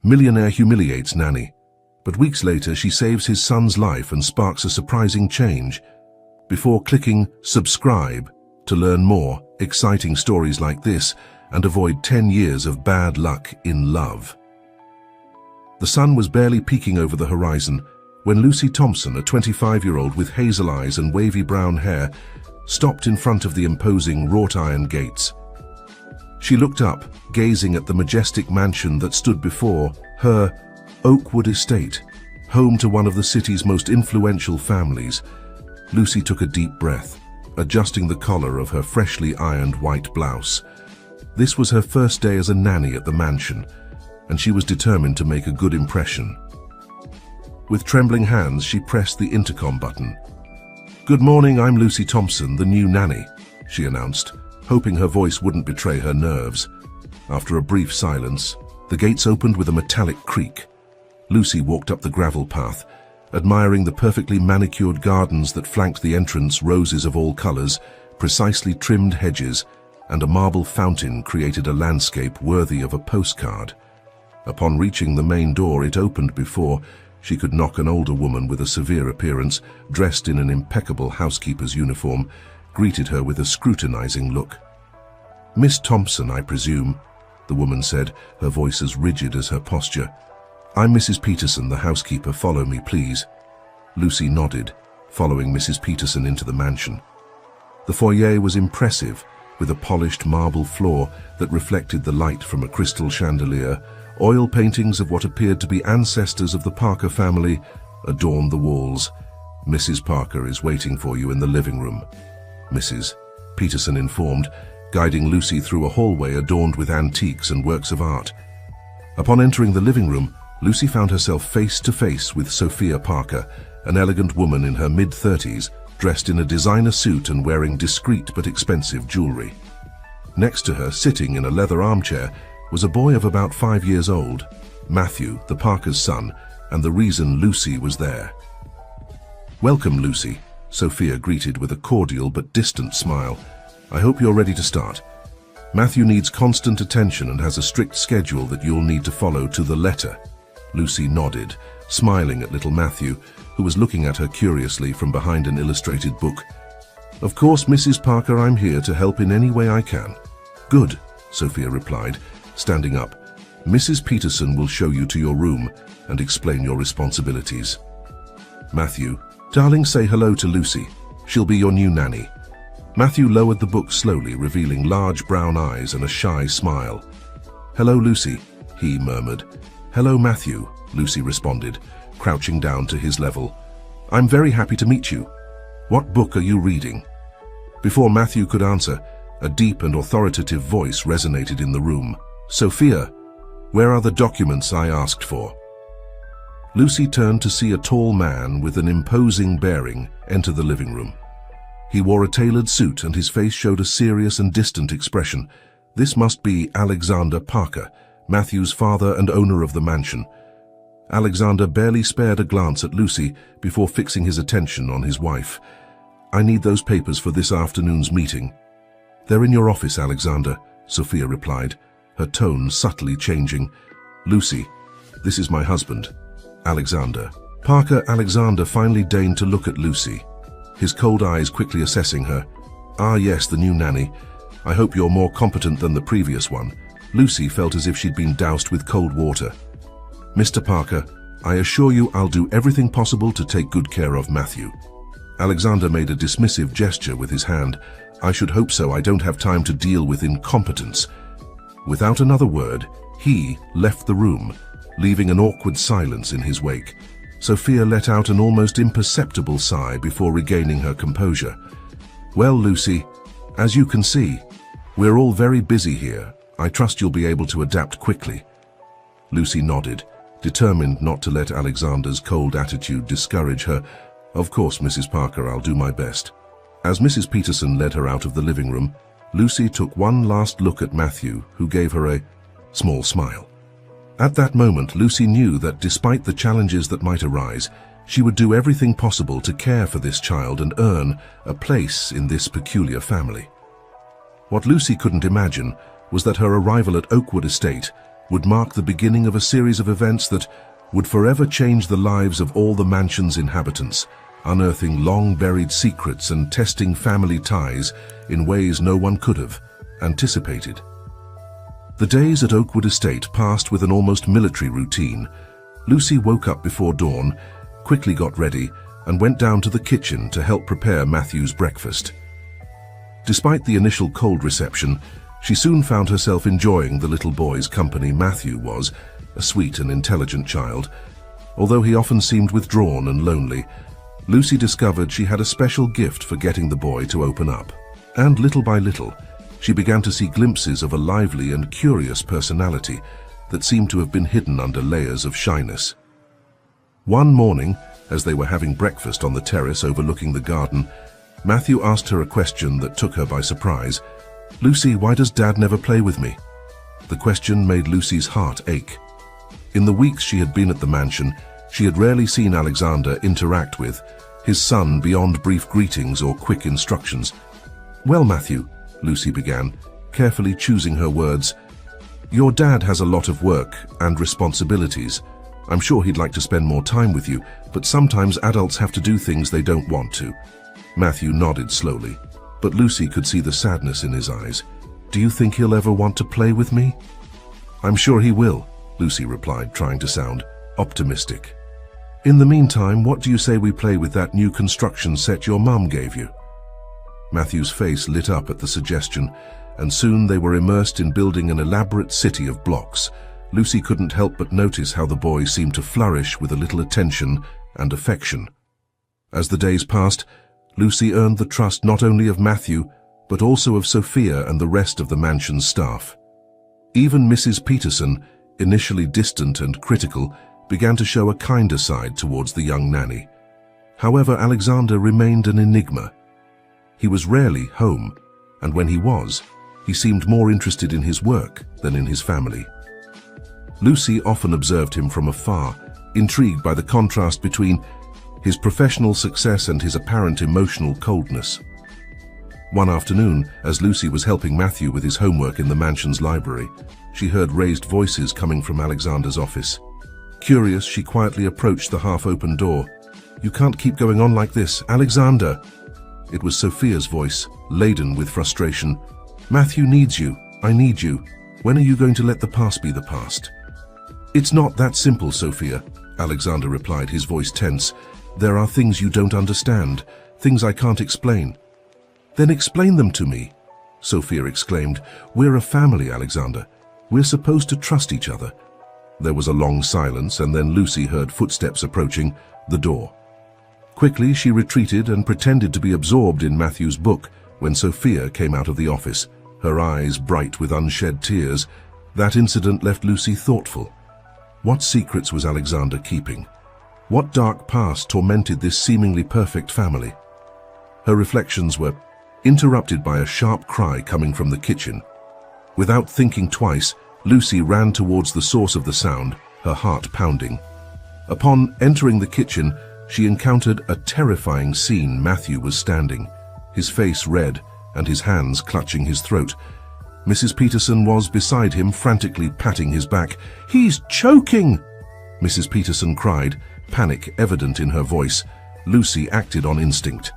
Millionaire humiliates Nanny, but weeks later she saves his son's life and sparks a surprising change. Before clicking subscribe to learn more exciting stories like this and avoid 10 years of bad luck in love. The sun was barely peeking over the horizon when Lucy Thompson, a 25-year-old with hazel eyes and wavy brown hair, stopped in front of the imposing wrought-iron gates. She looked up, gazing at the majestic mansion that stood before her, Oakwood Estate, home to one of the city's most influential families. Lucy took a deep breath, adjusting the collar of her freshly ironed white blouse. This was her first day as a nanny at the mansion, and she was determined to make a good impression. With trembling hands, she pressed the intercom button. "Good morning, I'm Lucy Thompson, the new nanny," she announced, hoping her voice wouldn't betray her nerves. After a brief silence, the gates opened with a metallic creak. Lucy walked up the gravel path, admiring the perfectly manicured gardens that flanked the entrance. Roses of all colors, precisely trimmed hedges, and a marble fountain created a landscape worthy of a postcard. Upon reaching the main door, it opened before she could knock. An older woman with a severe appearance, dressed in an impeccable housekeeper's uniform, greeted her with a scrutinizing look. "Miss Thompson, I presume," the woman said, her voice as rigid as her posture. "I'm Mrs. Peterson, the housekeeper. Follow me, please." Lucy nodded, following Mrs. Peterson into the mansion. The foyer was impressive, with a polished marble floor that reflected the light from a crystal chandelier. Oil paintings of what appeared to be ancestors of the Parker family adorned the walls. "Mrs. Parker is waiting for you in the living room," Mrs. Peterson informed, guiding Lucy through a hallway adorned with antiques and works of art. Upon entering the living room, Lucy found herself face to face with Sophia Parker, an elegant woman in her mid-30s, dressed in a designer suit and wearing discreet but expensive jewelry. Next to her, sitting in a leather armchair, was a boy of about 5 years old, Matthew, the Parker's son, and the reason Lucy was there. "Welcome, Lucy," Sophia greeted with a cordial but distant smile. "I hope you're ready to start. Matthew needs constant attention and has a strict schedule that you'll need to follow to the letter." Lucy nodded, smiling at little Matthew, who was looking at her curiously from behind an illustrated book. "Of course, Mrs. Parker, I'm here to help in any way I can." "Good," Sophia replied, standing up. "Mrs. Peterson will show you to your room and explain your responsibilities." "Matthew, darling, say hello to Lucy. She'll be your new nanny." Matthew lowered the book slowly, revealing large brown eyes and a shy smile. "Hello, Lucy," he murmured. "Hello, Matthew," Lucy responded, crouching down to his level. "I'm very happy to meet you. What book are you reading?" Before Matthew could answer, a deep and authoritative voice resonated in the room. "Sophia, where are the documents I asked for?" Lucy turned to see a tall man with an imposing bearing enter the living room. He wore a tailored suit and his face showed a serious and distant expression. This must be Alexander Parker, Matthew's father and owner of the mansion. Alexander barely spared a glance at Lucy before fixing his attention on his wife. "I need those papers for this afternoon's meeting." "They're in your office, Alexander," Sophia replied, her tone subtly changing. "Lucy, this is my husband, Alexander." Parker Alexander finally deigned to look at Lucy, his cold eyes quickly assessing her. "Ah yes, the new nanny. I hope you're more competent than the previous one." Lucy felt as if she'd been doused with cold water. "Mr. Parker, I assure you I'll do everything possible to take good care of Matthew." Alexander made a dismissive gesture with his hand. "I should hope so. I don't have time to deal with incompetence." Without another word, he left the room, leaving an awkward silence in his wake. Sophia let out an almost imperceptible sigh before regaining her composure. "Well, Lucy, as you can see, we're all very busy here. I trust you'll be able to adapt quickly." Lucy nodded, determined not to let Alexander's cold attitude discourage her. "Of course, Mrs. Parker, I'll do my best." As Mrs. Peterson led her out of the living room, Lucy took one last look at Matthew, who gave her a small smile. At that moment, Lucy knew that despite the challenges that might arise, she would do everything possible to care for this child and earn a place in this peculiar family. What Lucy couldn't imagine was that her arrival at Oakwood Estate would mark the beginning of a series of events that would forever change the lives of all the mansion's inhabitants, unearthing long-buried secrets and testing family ties in ways no one could have anticipated. The days at Oakwood Estate passed with an almost military routine. Lucy woke up before dawn, quickly got ready, and went down to the kitchen to help prepare Matthew's breakfast. Despite the initial cold reception, she soon found herself enjoying the little boy's company. Matthew was a sweet and intelligent child. Although he often seemed withdrawn and lonely, Lucy discovered she had a special gift for getting the boy to open up. And little by little, she began to see glimpses of a lively and curious personality that seemed to have been hidden under layers of shyness. One morning, as they were having breakfast on the terrace overlooking the garden, Matthew asked her a question that took her by surprise. "Lucy, why does Dad never play with me?" The question made Lucy's heart ache. In the weeks she had been at the mansion, she had rarely seen Alexander interact with his son beyond brief greetings or quick instructions. "Well, Matthew," Lucy began, carefully choosing her words, "your dad has a lot of work and responsibilities. I'm sure he'd like to spend more time with you, but sometimes adults have to do things they don't want to." Matthew nodded slowly, but Lucy could see the sadness in his eyes. "Do you think he'll ever want to play with me?" "I'm sure he will," Lucy replied, trying to sound optimistic. "In the meantime, what do you say we play with that new construction set your mum gave you?" Matthew's face lit up at the suggestion, and soon they were immersed in building an elaborate city of blocks. Lucy couldn't help but notice how the boy seemed to flourish with a little attention and affection. As the days passed, Lucy earned the trust not only of Matthew, but also of Sophia and the rest of the mansion's staff. Even Mrs. Peterson, initially distant and critical, began to show a kinder side towards the young nanny. However, Alexander remained an enigma. He was rarely home, and when he was, he seemed more interested in his work than in his family. Lucy often observed him from afar, intrigued by the contrast between his professional success and his apparent emotional coldness. One afternoon, as Lucy was helping Matthew with his homework in the mansion's library, she heard raised voices coming from Alexander's office. Curious, she quietly approached the half-open door. "You can't keep going on like this, Alexander!" It was Sophia's voice, laden with frustration. "Matthew needs you. I need you. When are you going to let the past be the past?" "It's not that simple, Sophia," Alexander replied, his voice tense. "There are things you don't understand, things I can't explain." "Then explain them to me," Sophia exclaimed. "We're a family, Alexander. We're supposed to trust each other." There was a long silence, and then Lucy heard footsteps approaching the door. Quickly, she retreated and pretended to be absorbed in Matthew's book when Sophia came out of the office, her eyes bright with unshed tears. That incident left Lucy thoughtful. What secrets was Alexander keeping? What dark past tormented this seemingly perfect family? Her reflections were interrupted by a sharp cry coming from the kitchen. Without thinking twice, Lucy ran towards the source of the sound, her heart pounding. Upon entering the kitchen, she encountered a terrifying scene. Matthew was standing, his face red and his hands clutching his throat. Mrs. Peterson was beside him, frantically patting his back. "He's choking!" Mrs. Peterson cried, panic evident in her voice. Lucy acted on instinct.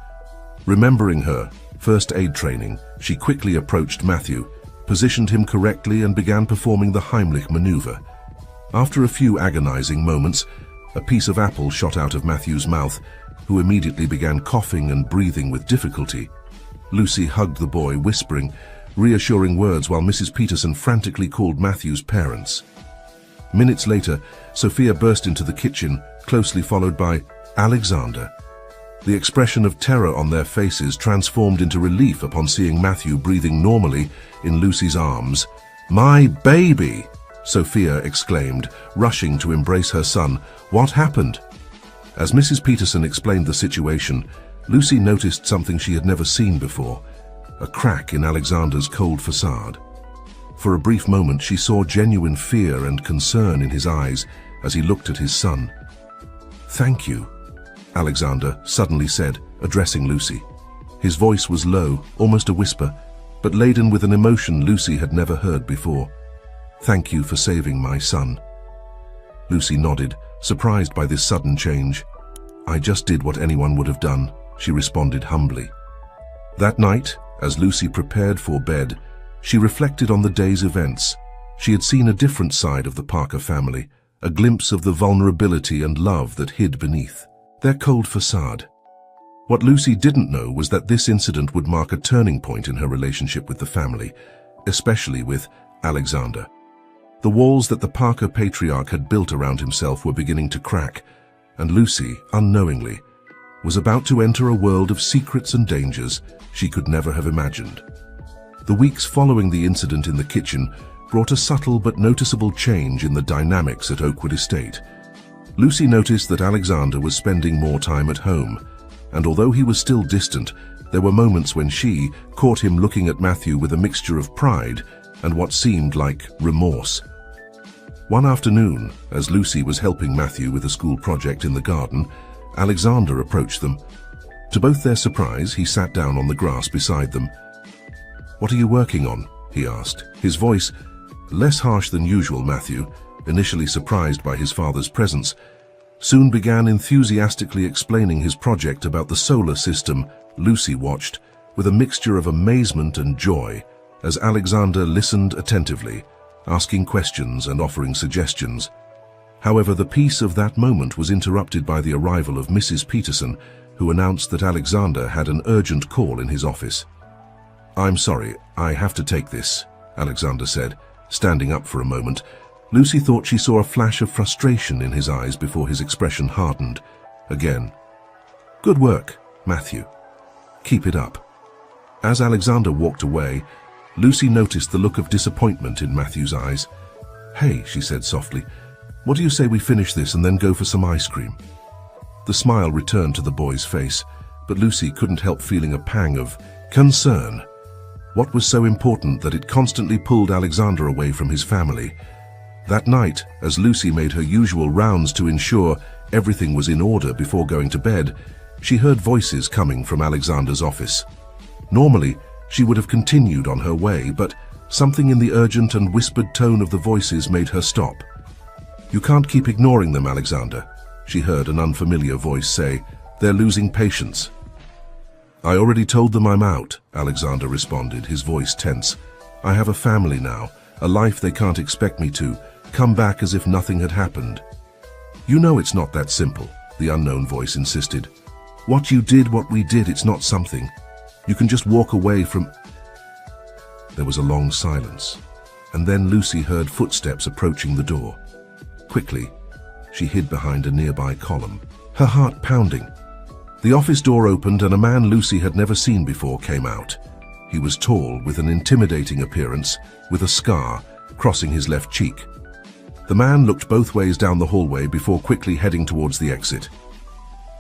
Remembering her first aid training, she quickly approached Matthew, positioned him correctly, and began performing the Heimlich maneuver. After a few agonizing moments, a piece of apple shot out of Matthew's mouth, who immediately began coughing and breathing with difficulty. Lucy hugged the boy, whispering reassuring words while Mrs. Peterson frantically called Matthew's parents. Minutes later, Sophia burst into the kitchen, closely followed by Alexander. The expression of terror on their faces transformed into relief upon seeing Matthew breathing normally in Lucy's arms. "My baby!" Sophia exclaimed, rushing to embrace her son. "What happened?" As Mrs. Peterson explained the situation, Lucy noticed something she had never seen before, a crack in Alexander's cold facade. For a brief moment, she saw genuine fear and concern in his eyes as he looked at his son. "Thank you," Alexander suddenly said, addressing Lucy. His voice was low, almost a whisper, but laden with an emotion Lucy had never heard before. Thank you for saving my son." Lucy nodded, surprised by this sudden change. "I just did what anyone would have done," she responded humbly. That night, as Lucy prepared for bed, she reflected on the day's events. She had seen a different side of the Parker family, a glimpse of the vulnerability and love that hid beneath their cold facade. What Lucy didn't know was that this incident would mark a turning point in her relationship with the family, especially with Alexander. The walls that the Parker patriarch had built around himself were beginning to crack, and Lucy, unknowingly, was about to enter a world of secrets and dangers she could never have imagined. The weeks following the incident in the kitchen brought a subtle but noticeable change in the dynamics at Oakwood Estate. Lucy noticed that Alexander was spending more time at home, and although he was still distant, there were moments when she caught him looking at Matthew with a mixture of pride and what seemed like remorse. One afternoon, as Lucy was helping Matthew with a school project in the garden, Alexander approached them. To both their surprise, he sat down on the grass beside them. "What are you working on?" he asked, his voice less harsh than usual. Matthew, initially surprised by his father's presence, soon began enthusiastically explaining his project about the solar system. Lucy watched with a mixture of amazement and joy as Alexander listened attentively, asking questions and offering suggestions. However, the peace of that moment was interrupted by the arrival of Mrs. Peterson, who announced that Alexander had an urgent call in his office. "I'm sorry, I have to take this," Alexander said, standing up for a moment. Lucy thought she saw a flash of frustration in his eyes before his expression hardened again. "Good work, Matthew. Keep it up." As Alexander walked away, Lucy noticed the look of disappointment in Matthew's eyes. "Hey," she said softly, "what do you say we finish this and then go for some ice cream?" The smile returned to the boy's face, but Lucy couldn't help feeling a pang of concern. What was so important that it constantly pulled Alexander away from his family? That night, as Lucy made her usual rounds to ensure everything was in order before going to bed, she heard voices coming from Alexander's office. Normally, she would have continued on her way, but something in the urgent and whispered tone of the voices made her stop. "You can't keep ignoring them, Alexander," she heard an unfamiliar voice say. "They're losing patience." "I already told them I'm out," Alexander responded, his voice tense. "I have a family now, a life they can't expect me to come back as if nothing had happened." "You know it's not that simple," the unknown voice insisted. "What you did, what we did, it's not something you can just walk away from." There was a long silence, and then Lucy heard footsteps approaching the door. Quickly, she hid behind a nearby column, her heart pounding. The office door opened and a man Lucy had never seen before came out. He was tall, with an intimidating appearance, with a scar crossing his left cheek. The man looked both ways down the hallway before quickly heading towards the exit.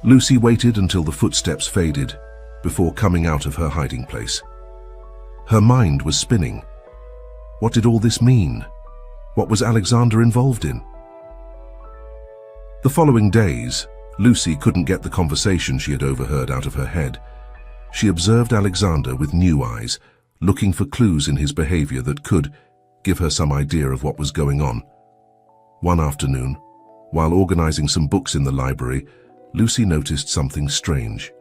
Lucy waited until the footsteps faded before coming out of her hiding place. Her mind was spinning. What did all this mean? What was Alexander involved in? The following days, Lucy couldn't get the conversation she had overheard out of her head. She observed Alexander with new eyes, looking for clues in his behavior that could give her some idea of what was going on. One afternoon, while organizing some books in the library, Lucy noticed something strange.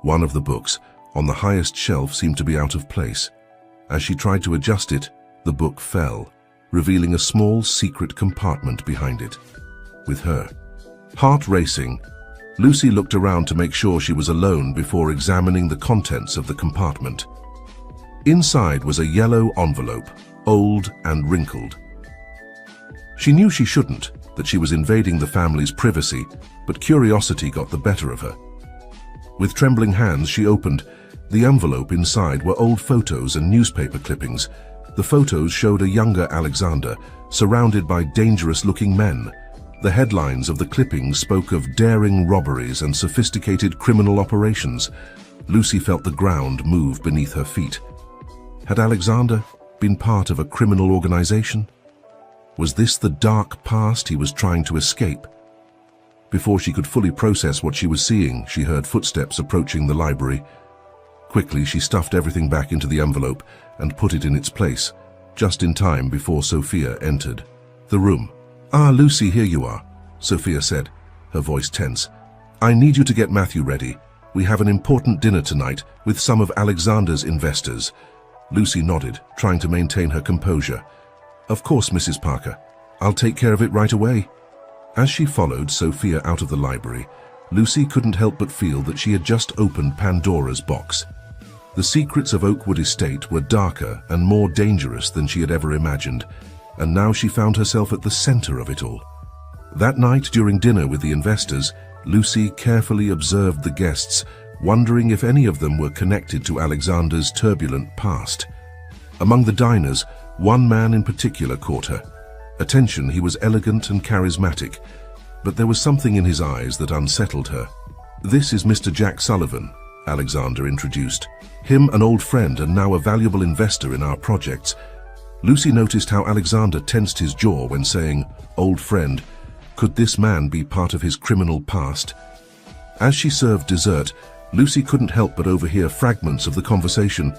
One of the books on the highest shelf seemed to be out of place. As she tried to adjust it, the book fell, revealing a small secret compartment behind it. With her heart racing, Lucy looked around to make sure she was alone before examining the contents of the compartment. Inside was a yellow envelope, old and wrinkled. She knew she shouldn't, that she was invading the family's privacy, but curiosity got the better of her. With trembling hands, she opened. The envelope inside were old photos and newspaper clippings. The photos showed a younger Alexander, surrounded by dangerous-looking men. The headlines of the clippings spoke of daring robberies and sophisticated criminal operations. Lucy felt the ground move beneath her feet. Had Alexander been part of a criminal organization? Was this the dark past he was trying to escape? Before she could fully process what she was seeing, she heard footsteps approaching the library. Quickly, she stuffed everything back into the envelope and put it in its place. just in time before Sophia entered the room. "Ah, Lucy, here you are," Sophia said, her voice tense. "I need you to get Matthew ready. We have an important dinner tonight with some of Alexander's investors." Lucy nodded, trying to maintain her composure. "Of course, Mrs. Parker. I'll take care of it right away." As she followed Sophia out of the library, Lucy couldn't help but feel that she had just opened Pandora's box. The secrets of Oakwood Estate were darker and more dangerous than she had ever imagined, and now she found herself at the center of it all. That night during dinner with the investors, Lucy carefully observed the guests, wondering if any of them were connected to Alexander's turbulent past. Among the diners, one man in particular caught her attention. He was elegant and charismatic, but there was something in his eyes that unsettled her. "This is Mr. Jack Sullivan," Alexander introduced. "Him, an old friend and now a valuable investor in our projects." Lucy noticed how Alexander tensed his jaw when saying, "old friend." Could this man be part of his criminal past? As she served dessert, Lucy couldn't help but overhear fragments of the conversation.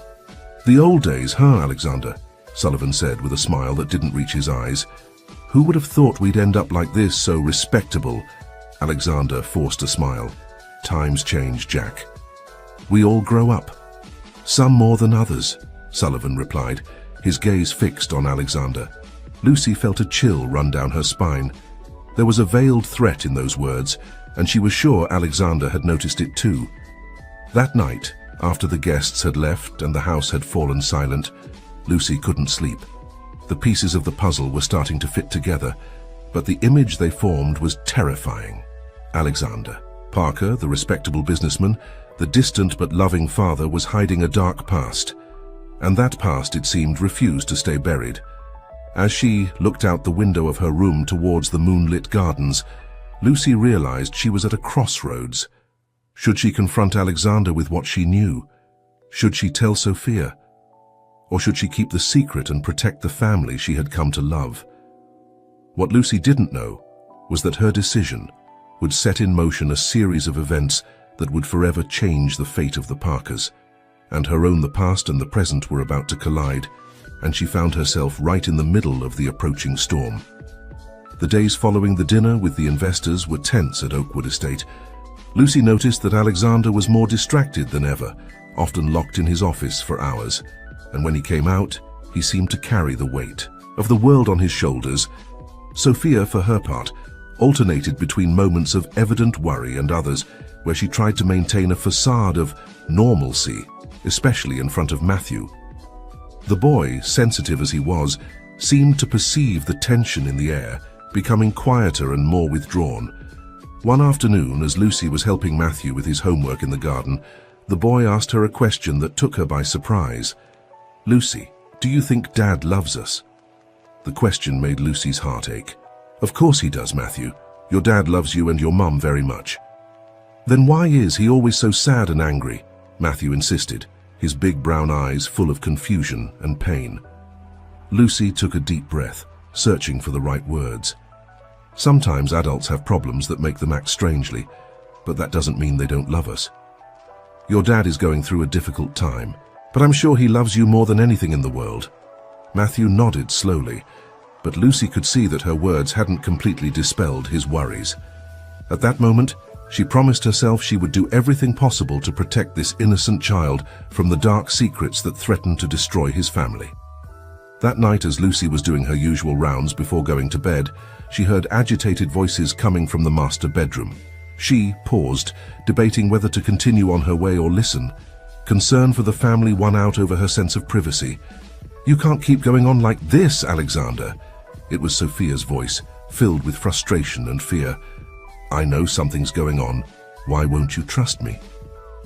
"The old days, huh, Alexander?" Sullivan said with a smile that didn't reach his eyes. "Who would have thought we'd end up like this, so respectable?" Alexander forced a smile. "Times change, Jack. We all grow up. Some more than others," Sullivan replied, his gaze fixed on Alexander. Lucy felt a chill run down her spine. There was a veiled threat in those words, and she was sure Alexander had noticed it too. That night, after the guests had left and the house had fallen silent, Lucy couldn't sleep. The pieces of the puzzle were starting to fit together, but the image they formed was terrifying. Alexander Parker, the respectable businessman, the distant but loving father, was hiding a dark past, and that past, it seemed, refused to stay buried. As she looked out the window of her room towards the moonlit gardens, Lucy realized she was at a crossroads. Should she confront Alexander with what she knew? Should she tell Sophia? Or should she keep the secret and protect the family she had come to love? What Lucy didn't know was that her decision would set in motion a series of events that would forever change the fate of the Parkers. And the past and the present were about to collide, and she found herself right in the middle of the approaching storm. The days following the dinner with the investors were tense at Oakwood Estate. Lucy noticed that Alexander was more distracted than ever, often locked in his office for hours, and when he came out, he seemed to carry the weight of the world on his shoulders. Sophia, for her part, alternated between moments of evident worry and others where she tried to maintain a facade of normalcy, especially in front of Matthew. The boy, sensitive as he was, seemed to perceive the tension in the air, becoming quieter and more withdrawn. One afternoon, as Lucy was helping Matthew with his homework in the garden, the boy asked her a question that took her by surprise. "Lucy, do you think Dad loves us?" The question made Lucy's heart ache. "Of course he does, Matthew. Your dad loves you and your mum very much." "Then why is he always so sad and angry?" Matthew insisted, his big brown eyes full of confusion and pain. Lucy took a deep breath, searching for the right words. Sometimes adults have problems that make them act strangely, but that doesn't mean they don't love us. "Your dad is going through a difficult time, but I'm sure he loves you more than anything in the world." Matthew nodded slowly, but Lucy could see that her words hadn't completely dispelled his worries. At that moment, she promised herself she would do everything possible to protect this innocent child from the dark secrets that threatened to destroy his family. That night, as Lucy was doing her usual rounds before going to bed, she heard agitated voices coming from the master bedroom. She paused, debating whether to continue on her way or listen. Concern for the family won out over her sense of privacy. "You can't keep going on like this, Alexander." It was Sophia's voice, filled with frustration and fear. "I know something's going on. Why won't you trust me?"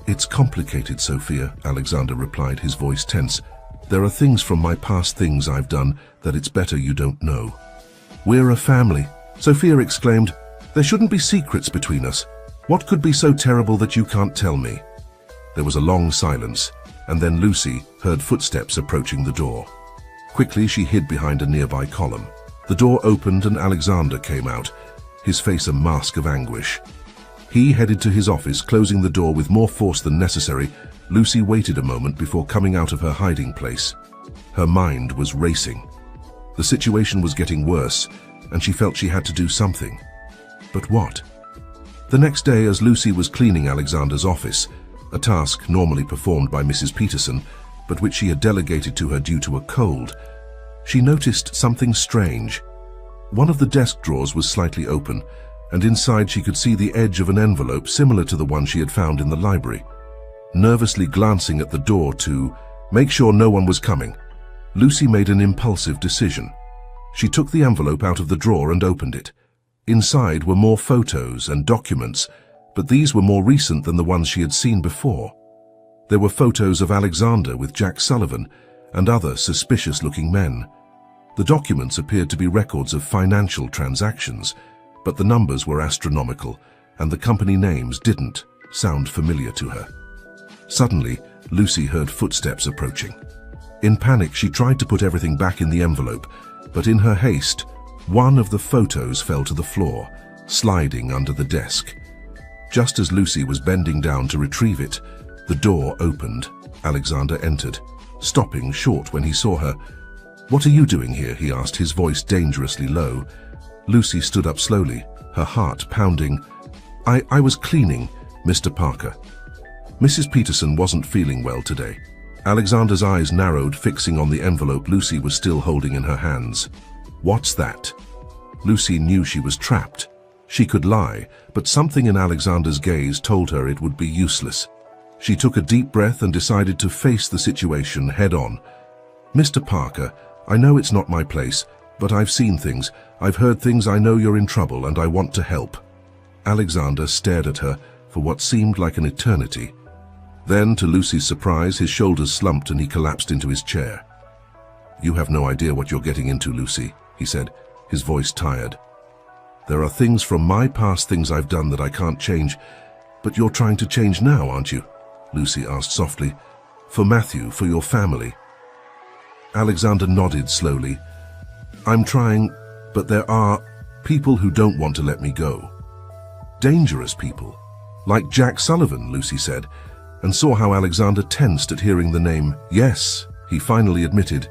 "It's complicated, Sophia," Alexander replied, his voice tense. "There are things from my past, things I've done, that it's better you don't know." "We're a family," Sophia exclaimed. "There shouldn't be secrets between us. What could be so terrible that you can't tell me?" There was a long silence, and then Lucy heard footsteps approaching the door. Quickly, she hid behind a nearby column. The door opened and Alexander came out, his face a mask of anguish. He headed to his office, closing the door with more force than necessary. Lucy waited a moment before coming out of her hiding place. Her mind was racing. The situation was getting worse, and she felt she had to do something. But what? The next day, as Lucy was cleaning Alexander's office, a task normally performed by Mrs. Peterson, but which she had delegated to her due to a cold, she noticed something strange. One of the desk drawers was slightly open, and inside she could see the edge of an envelope similar to the one she had found in the library. Nervously glancing at the door to make sure no one was coming, Lucy made an impulsive decision. She took the envelope out of the drawer and opened it. Inside were more photos and documents, but these were more recent than the ones she had seen before. There were photos of Alexander with Jack Sullivan and other suspicious-looking men. The documents appeared to be records of financial transactions, but the numbers were astronomical, and the company names didn't sound familiar to her. Suddenly, Lucy heard footsteps approaching. In panic, she tried to put everything back in the envelope, but in her haste, one of the photos fell to the floor, sliding under the desk. Just as Lucy was bending down to retrieve it, the door opened. Alexander entered, stopping short when he saw her. "What are you doing here?" he asked, his voice dangerously low. Lucy stood up slowly, her heart pounding. I was cleaning, Mr. Parker." Mrs. Peterson wasn't feeling well today. Alexander's eyes narrowed, fixing on the envelope Lucy was still holding in her hands. "What's that?" Lucy knew she was trapped. She could lie, but something in Alexander's gaze told her it would be useless. She took a deep breath and decided to face the situation head-on. "Mr. Parker, I know it's not my place, but I've seen things. I've heard things. I know you're in trouble, and I want to help." Alexander stared at her for what seemed like an eternity. Then, to Lucy's surprise, his shoulders slumped and he collapsed into his chair. "You have no idea what you're getting into, Lucy," he said, his voice tired. "There are things from my past, things I've done that I can't change. But you're trying to change now, aren't you?" Lucy asked softly. "For Matthew, for your family." Alexander nodded slowly. "I'm trying, but there are people who don't want to let me go. Dangerous people. Like Jack Sullivan," Lucy said, and saw how Alexander tensed at hearing the name. "Yes," he finally admitted.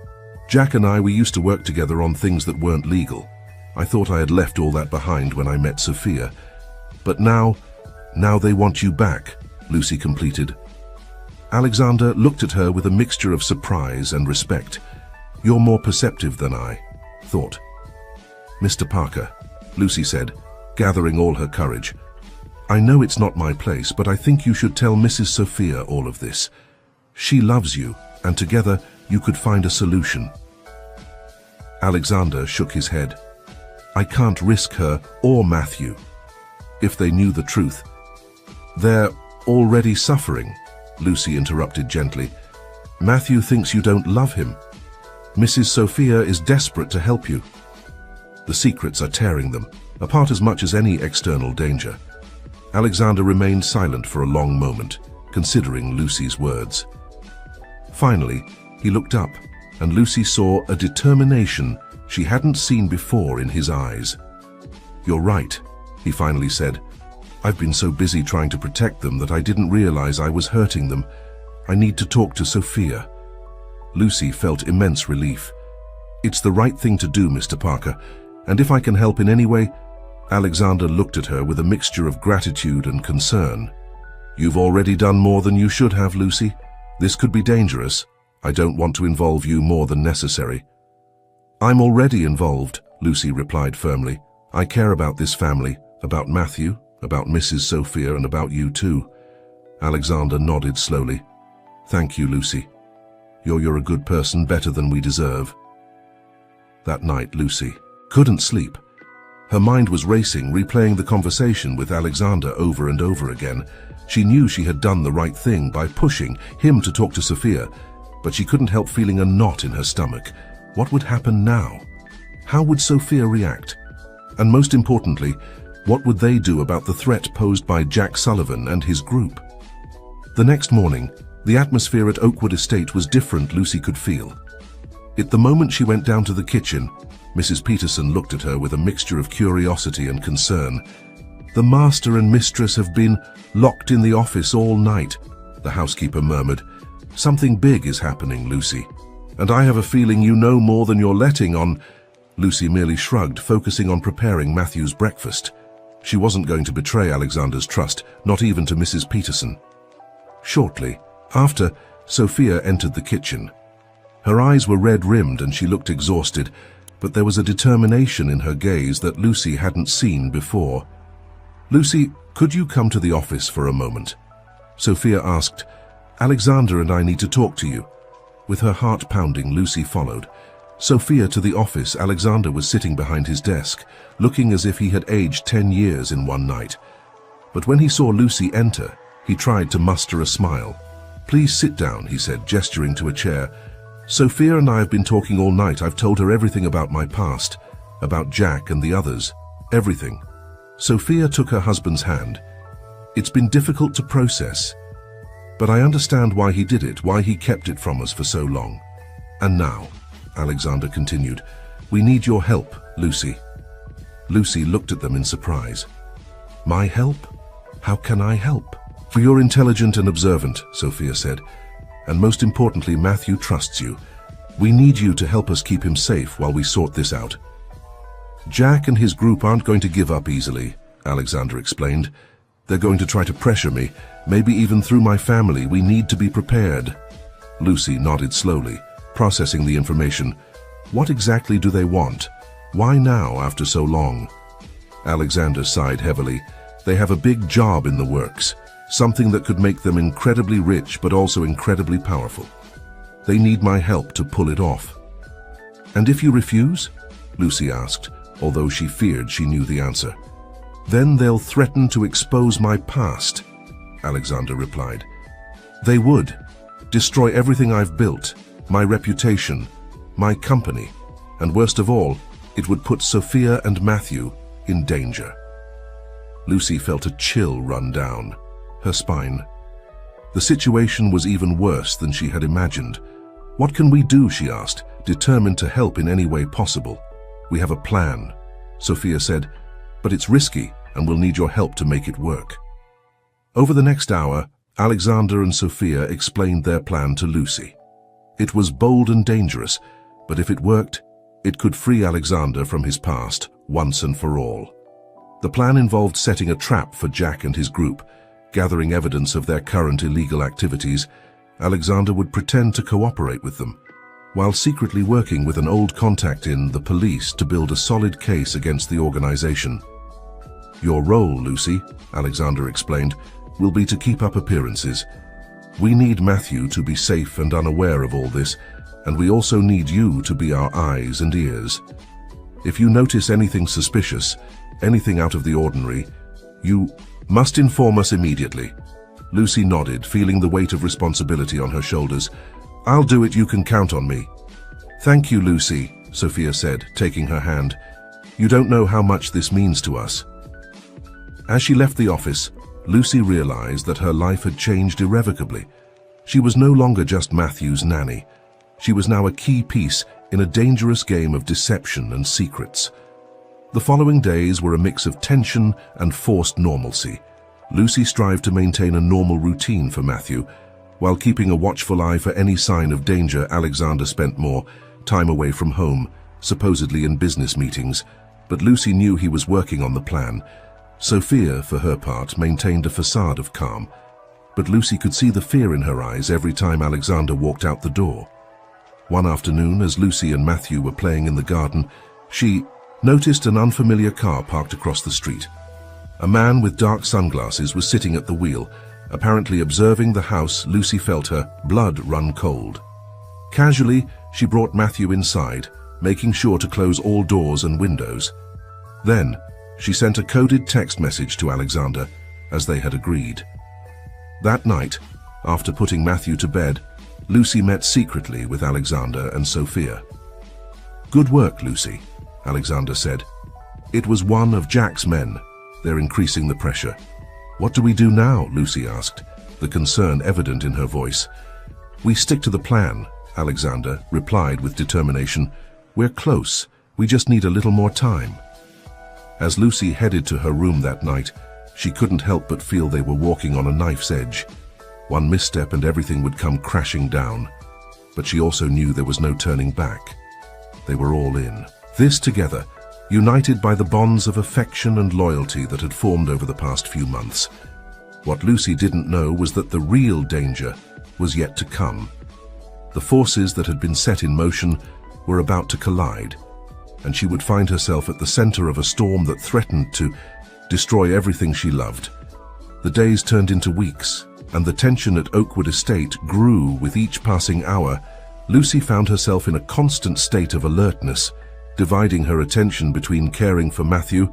"Jack and I, we used to work together on things that weren't legal. I thought I had left all that behind when I met Sophia. But now they want you back," Lucy completed. Alexander looked at her with a mixture of surprise and respect. "You're more perceptive than I thought." "Mr. Parker," Lucy said, gathering all her courage, "I know it's not my place, but I think you should tell Mrs. Sophia all of this. She loves you, and together you could find a solution." Alexander shook his head. "I can't risk her or Matthew. If they knew the truth." "They're already suffering," Lucy interrupted gently. "Matthew thinks you don't love him. Mrs. Sophia is desperate to help you. The secrets are tearing them apart as much as any external danger." Alexander remained silent for a long moment, considering Lucy's words. Finally, he looked up, and Lucy saw a determination she hadn't seen before in his eyes. "You're right," he finally said. "I've been so busy trying to protect them that I didn't realize I was hurting them. I need to talk to Sophia." Lucy felt immense relief. "It's the right thing to do, Mr. Parker, and if I can help in any way..." Alexander looked at her with a mixture of gratitude and concern. "You've already done more than you should have, Lucy. This could be dangerous. I don't want to involve you more than necessary." "I'm already involved," Lucy replied firmly. "I care about this family, about Matthew, about Mrs. Sophia, and about you too." Alexander nodded slowly. "Thank you, Lucy. You're a good person, better than we deserve." That night, Lucy couldn't sleep. Her mind was racing, replaying the conversation with Alexander over and over again. She knew she had done the right thing by pushing him to talk to Sophia, but she couldn't help feeling a knot in her stomach. What would happen now? How would Sophia react? And most importantly, what would they do about the threat posed by Jack Sullivan and his group? The next morning, the atmosphere at Oakwood Estate was different, Lucy could feel. At the moment she went down to the kitchen, Mrs. Peterson looked at her with a mixture of curiosity and concern. "The master and mistress have been locked in the office all night," the housekeeper murmured. "Something big is happening, Lucy." And I have a feeling you know more than you're letting on. Lucy merely shrugged, focusing on preparing Matthew's breakfast. She wasn't going to betray Alexander's trust, not even to Mrs. Peterson. Shortly after, Sophia entered the kitchen. Her eyes were red-rimmed and she looked exhausted, but there was a determination in her gaze that Lucy hadn't seen before. "Lucy, could you come to the office for a moment?" Sophia asked. "Alexander and I need to talk to you." With her heart pounding, Lucy followed. Sophia to the office. Alexander was sitting behind his desk, looking as if he had aged 10 years in one night. But when he saw Lucy enter, he tried to muster a smile. "Please sit down," he said, gesturing to a chair. "Sophia and I have been talking all night. I've told her everything about my past, about Jack and the others. Everything." Sophia took her husband's hand. "It's been difficult to process, but I understand why he did it, why he kept it from us for so long. And now," Alexander continued, "we need your help, Lucy." Lucy looked at them in surprise. "My help? How can I help?" "For you're intelligent and observant," Sophia said, "and most importantly, Matthew trusts you. We need you to help us keep him safe while we sort this out." "Jack and his group aren't going to give up easily," Alexander explained. "They're going to try to pressure me, maybe even through my family. We need to be prepared." Lucy nodded slowly, processing the information. "What exactly do they want? Why now after so long?" Alexander sighed heavily. "They have a big job in the works, something that could make them incredibly rich but also incredibly powerful. They need my help to pull it off." "And if you refuse?" Lucy asked, although she feared she knew the answer. "Then they'll threaten to expose my past," Alexander replied. "They would. Destroy everything I've built, my reputation, my company, and worst of all, it would put Sophia and Matthew in danger." Lucy felt a chill run down her spine. The situation was even worse than she had imagined. "What can we do?" she asked, determined to help in any way possible. "We have a plan," Sophia said, "but it's risky and we'll need your help to make it work." Over the next hour, Alexander and Sophia explained their plan to Lucy. It was bold and dangerous, but if it worked, it could free Alexander from his past once and for all. The plan involved setting a trap for Jack and his group. Gathering evidence of their current illegal activities, Alexander would pretend to cooperate with them, while secretly working with an old contact in the police to build a solid case against the organization. "Your role, Lucy," Alexander explained, "will be to keep up appearances. We need Matthew to be safe and unaware of all this, and we also need you to be our eyes and ears. If you notice anything suspicious, anything out of the ordinary, you must inform us immediately." Lucy nodded, feeling the weight of responsibility on her shoulders. "I'll do it, you can count on me." "Thank you, Lucy," Sophia said, taking her hand. "You don't know how much this means to us." As she left the office, Lucy realized that her life had changed irrevocably. She was no longer just Matthew's nanny. She was now a key piece in a dangerous game of deception and secrets. The following days were a mix of tension and forced normalcy. Lucy strived to maintain a normal routine for Matthew. While keeping a watchful eye for any sign of danger, Alexander spent more time away from home, supposedly in business meetings, but Lucy knew he was working on the plan. Sophia, for her part, maintained a facade of calm, but Lucy could see the fear in her eyes every time Alexander walked out the door. One afternoon, as Lucy and Matthew were playing in the garden, she noticed an unfamiliar car parked across the street. A man with dark sunglasses was sitting at the wheel, apparently observing the house. Lucy felt her blood run cold. Casually, she brought Matthew inside, making sure to close all doors and windows. Then, she sent a coded text message to Alexander, as they had agreed. That night, after putting Matthew to bed, Lucy met secretly with Alexander and Sophia. "Good work, Lucy," Alexander said. "It was one of Jack's men. They're increasing the pressure." "What do we do now?" Lucy asked, the concern evident in her voice. "We stick to the plan," Alexander replied with determination. "We're close. We just need a little more time." As Lucy headed to her room that night, she couldn't help but feel they were walking on a knife's edge. One misstep and everything would come crashing down. but she also knew there was no turning back. They were all in. This together, united by the bonds of affection and loyalty that had formed over the past few months. What Lucy didn't know was that the real danger was yet to come. The forces that had been set in motion were about to collide, and she would find herself at the center of a storm that threatened to destroy everything she loved. The days turned into weeks, and the tension at Oakwood Estate grew with each passing hour. Lucy found herself in a constant state of alertness, dividing her attention between caring for Matthew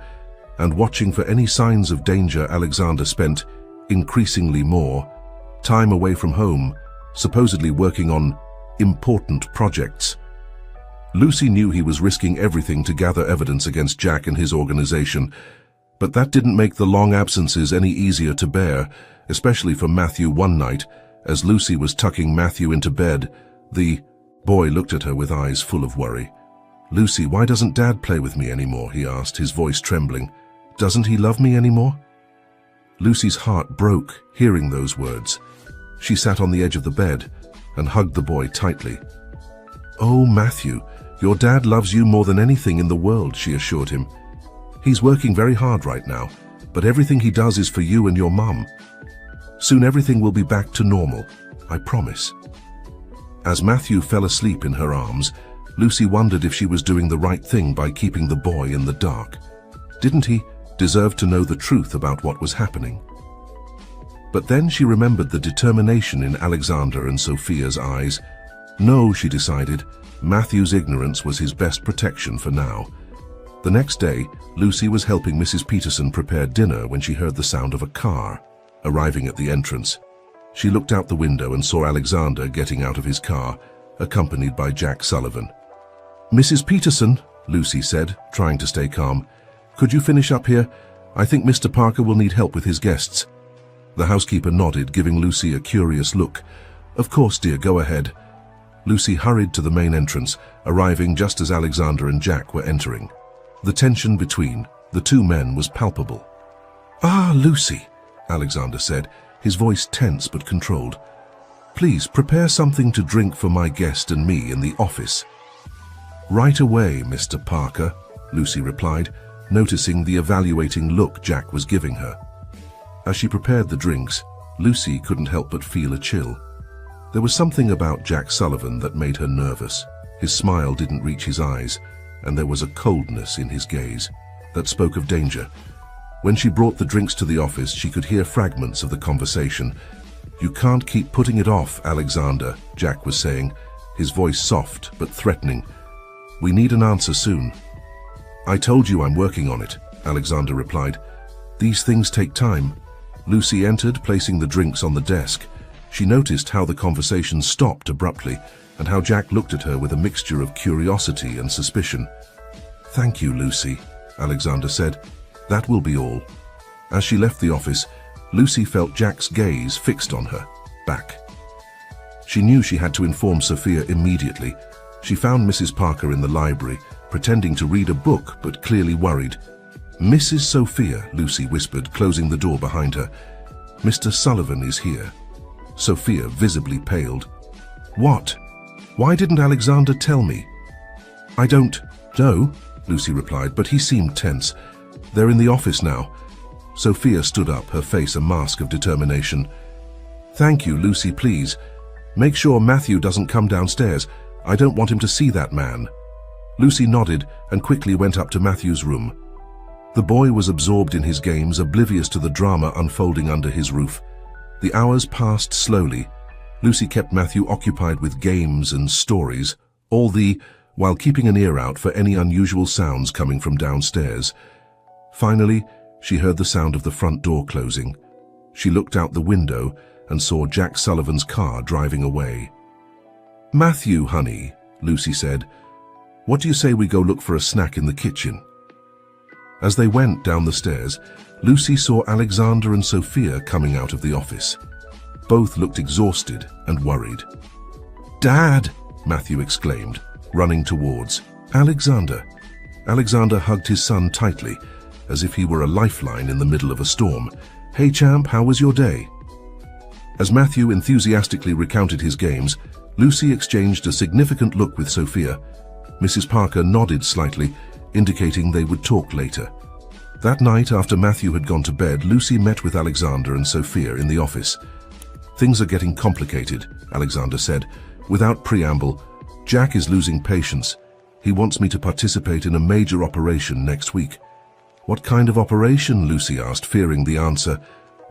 and watching for any signs of danger. Alexander spent increasingly more time away from home, supposedly working on important projects. Lucy knew he was risking everything to gather evidence against Jack and his organization, but that didn't make the long absences any easier to bear, especially for Matthew. One night, as Lucy was tucking Matthew into bed, the boy looked at her with eyes full of worry. "Lucy, why doesn't Dad play with me anymore?" he asked, his voice trembling. "Doesn't he love me anymore?" Lucy's heart broke hearing those words. She sat on the edge of the bed and hugged the boy tightly. "Oh, Matthew, your dad loves you more than anything in the world," she assured him. "He's working very hard right now, but everything he does is for you and your mum. Soon everything will be back to normal, I promise." As Matthew fell asleep in her arms, Lucy wondered if she was doing the right thing by keeping the boy in the dark. Didn't he deserve to know the truth about what was happening? But then she remembered the determination in Alexander and Sophia's eyes. No, she decided, Matthew's ignorance was his best protection for now. The next day, Lucy was helping Mrs. Peterson prepare dinner when she heard the sound of a car arriving at the entrance. She looked out the window and saw Alexander getting out of his car, accompanied by Jack Sullivan. "Mrs. Peterson," Lucy said, trying to stay calm, "could you finish up here? I think Mr. Parker will need help with his guests." The housekeeper nodded, giving Lucy a curious look. "Of course, dear, go ahead." Lucy hurried to the main entrance, arriving just as Alexander and Jack were entering. The tension between the two men was palpable. "Ah, Lucy," Alexander said, his voice tense but controlled. "Please prepare something to drink for my guest and me in the office." "Right away, Mr. Parker," Lucy replied, noticing the evaluating look Jack was giving her. As she prepared the drinks, Lucy couldn't help but feel a chill. There was something about Jack Sullivan that made her nervous. His smile didn't reach his eyes, and there was a coldness in his gaze that spoke of danger. When she brought the drinks to the office, she could hear fragments of the conversation. "You can't keep putting it off, Alexander," Jack was saying, his voice soft but threatening. "We need an answer soon." "I told you I'm working on it," Alexander replied. "These things take time." Lucy entered, placing the drinks on the desk. She noticed how the conversation stopped abruptly and how Jack looked at her with a mixture of curiosity and suspicion. "Thank you, Lucy," Alexander said. "That will be all." As she left the office, Lucy felt Jack's gaze fixed on her, back. She knew she had to inform Sophia immediately. She found Mrs. Parker in the library, pretending to read a book but clearly worried. "Mrs. Sophia," Lucy whispered, closing the door behind her. "Mr. Sullivan is here." Sophia visibly paled. "What? Why didn't Alexander tell me?" "I don't know," Lucy replied, but he seemed tense. "They're in the office now." Sophia stood up, her face a mask of determination. "Thank you, Lucy, please. Make sure Matthew doesn't come downstairs. I don't want him to see that man." Lucy nodded and quickly went up to Matthew's room. The boy was absorbed in his games, oblivious to the drama unfolding under his roof. The hours passed slowly. Lucy kept Matthew occupied with games and stories, while keeping an ear out for any unusual sounds coming from downstairs. Finally, she heard the sound of the front door closing. She looked out the window and saw Jack Sullivan's car driving away. "Matthew, honey," Lucy said, "what do you say we go look for a snack in the kitchen?" As they went down the stairs, Lucy saw Alexander and Sophia coming out of the office. Both looked exhausted and worried. "Dad!" Matthew exclaimed, running towards Alexander. Alexander hugged his son tightly, as if he were a lifeline in the middle of a storm. "Hey champ, how was your day?" As Matthew enthusiastically recounted his games, Lucy exchanged a significant look with Sophia. Mrs. Parker nodded slightly, indicating they would talk later. That night, after Matthew had gone to bed, Lucy met with Alexander and Sophia in the office. "Things are getting complicated," Alexander said. Without preamble, "Jack is losing patience. He wants me to participate in a major operation next week." "What kind of operation?" Lucy asked, fearing the answer.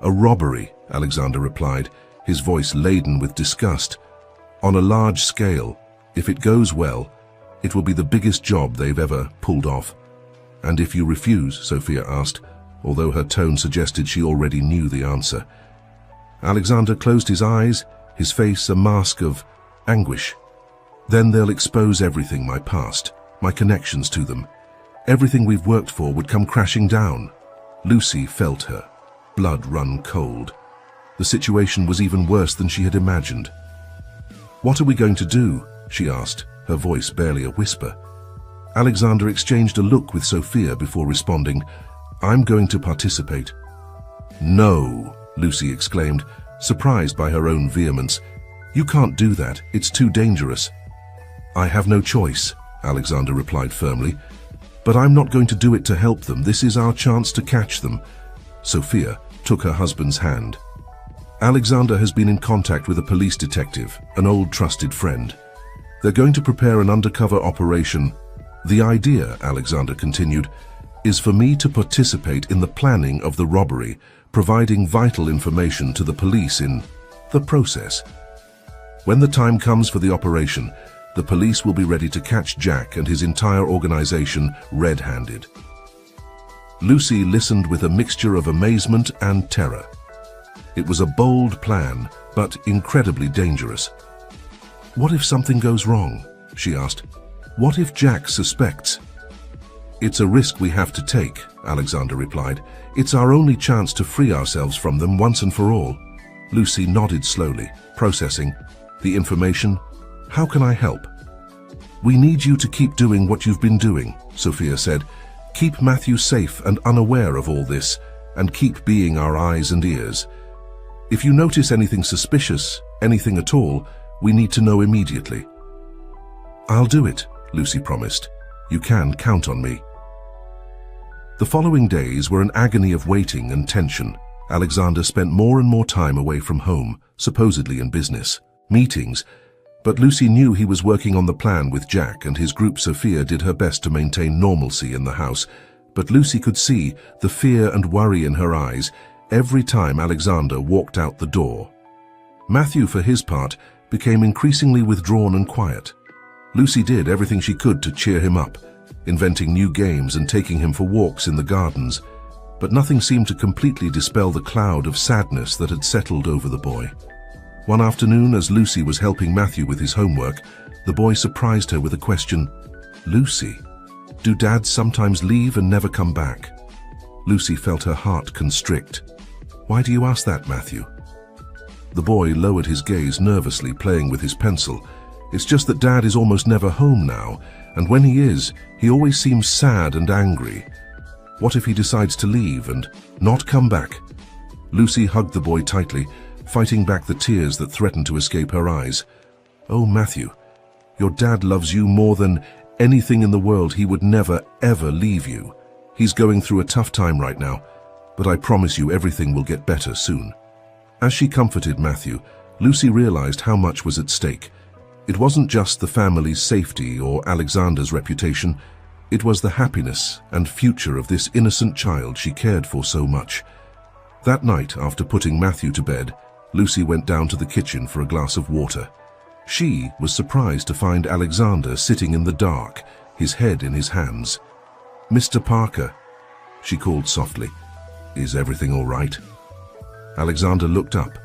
"A robbery," Alexander replied, his voice laden with disgust. "On a large scale. If it goes well, it will be the biggest job they've ever pulled off." "And if you refuse?" Sophia asked, although her tone suggested she already knew the answer. Alexander closed his eyes, his face a mask of anguish. "Then they'll expose everything, my past, my connections to them. Everything we've worked for would come crashing down." Lucy felt her blood run cold. The situation was even worse than she had imagined. "What are we going to do?" she asked, her voice barely a whisper. Alexander exchanged a look with Sophia before responding, "I'm going to participate." "No," Lucy exclaimed, surprised by her own vehemence. "You can't do that. It's too dangerous." "I have no choice," Alexander replied firmly. "But I'm not going to do it to help them. This is our chance to catch them." Sophia took her husband's hand. "Alexander has been in contact with a police detective, an old trusted friend. They're going to prepare an undercover operation. The idea," Alexander continued, "is for me to participate in the planning of the robbery, providing vital information to the police in the process. When the time comes for the operation, the police will be ready to catch Jack and his entire organization red-handed." Lucy listened with a mixture of amazement and terror. It was a bold plan, but incredibly dangerous. "What if something goes wrong?" she asked. "What if Jack suspects?" "It's a risk we have to take," Alexander replied. "It's our only chance to free ourselves from them once and for all." Lucy nodded slowly, processing. "The information? How can I help?" "We need you to keep doing what you've been doing," Sophia said. "Keep Matthew safe and unaware of all this, and keep being our eyes and ears. If you notice anything suspicious, anything at all, we need to know immediately." "I'll do it," Lucy promised. "You can count on me." The following days were an agony of waiting and tension. Alexander spent more and more time away from home, supposedly in business meetings, but Lucy knew he was working on the plan with Jack and his group. Sophia did her best to maintain normalcy in the house, but Lucy could see the fear and worry in her eyes every time Alexander walked out the door. Matthew, for his part, became increasingly withdrawn and quiet. Lucy did everything she could to cheer him up, inventing new games and taking him for walks in the gardens, but nothing seemed to completely dispel the cloud of sadness that had settled over the boy. One afternoon, as Lucy was helping Matthew with his homework, the boy surprised her with a question. "Lucy, do dads sometimes leave and never come back?" Lucy felt her heart constrict. "Why do you ask that, Matthew?" The boy lowered his gaze nervously, playing with his pencil. "It's just that Dad is almost never home now, and when he is, he always seems sad and angry. What if he decides to leave and not come back?" Lucy hugged the boy tightly, fighting back the tears that threatened to escape her eyes. "Oh, Matthew, your dad loves you more than anything in the world. He would never, ever leave you. He's going through a tough time right now, but I promise you everything will get better soon." As she comforted Matthew, Lucy realized how much was at stake. It wasn't just the family's safety or Alexander's reputation. It was the happiness and future of this innocent child she cared for so much. That night, after putting Matthew to bed, Lucy went down to the kitchen for a glass of water. She was surprised to find Alexander sitting in the dark, his head in his hands. "Mr. Parker," she called softly. "Is everything all right?" Alexander looked up,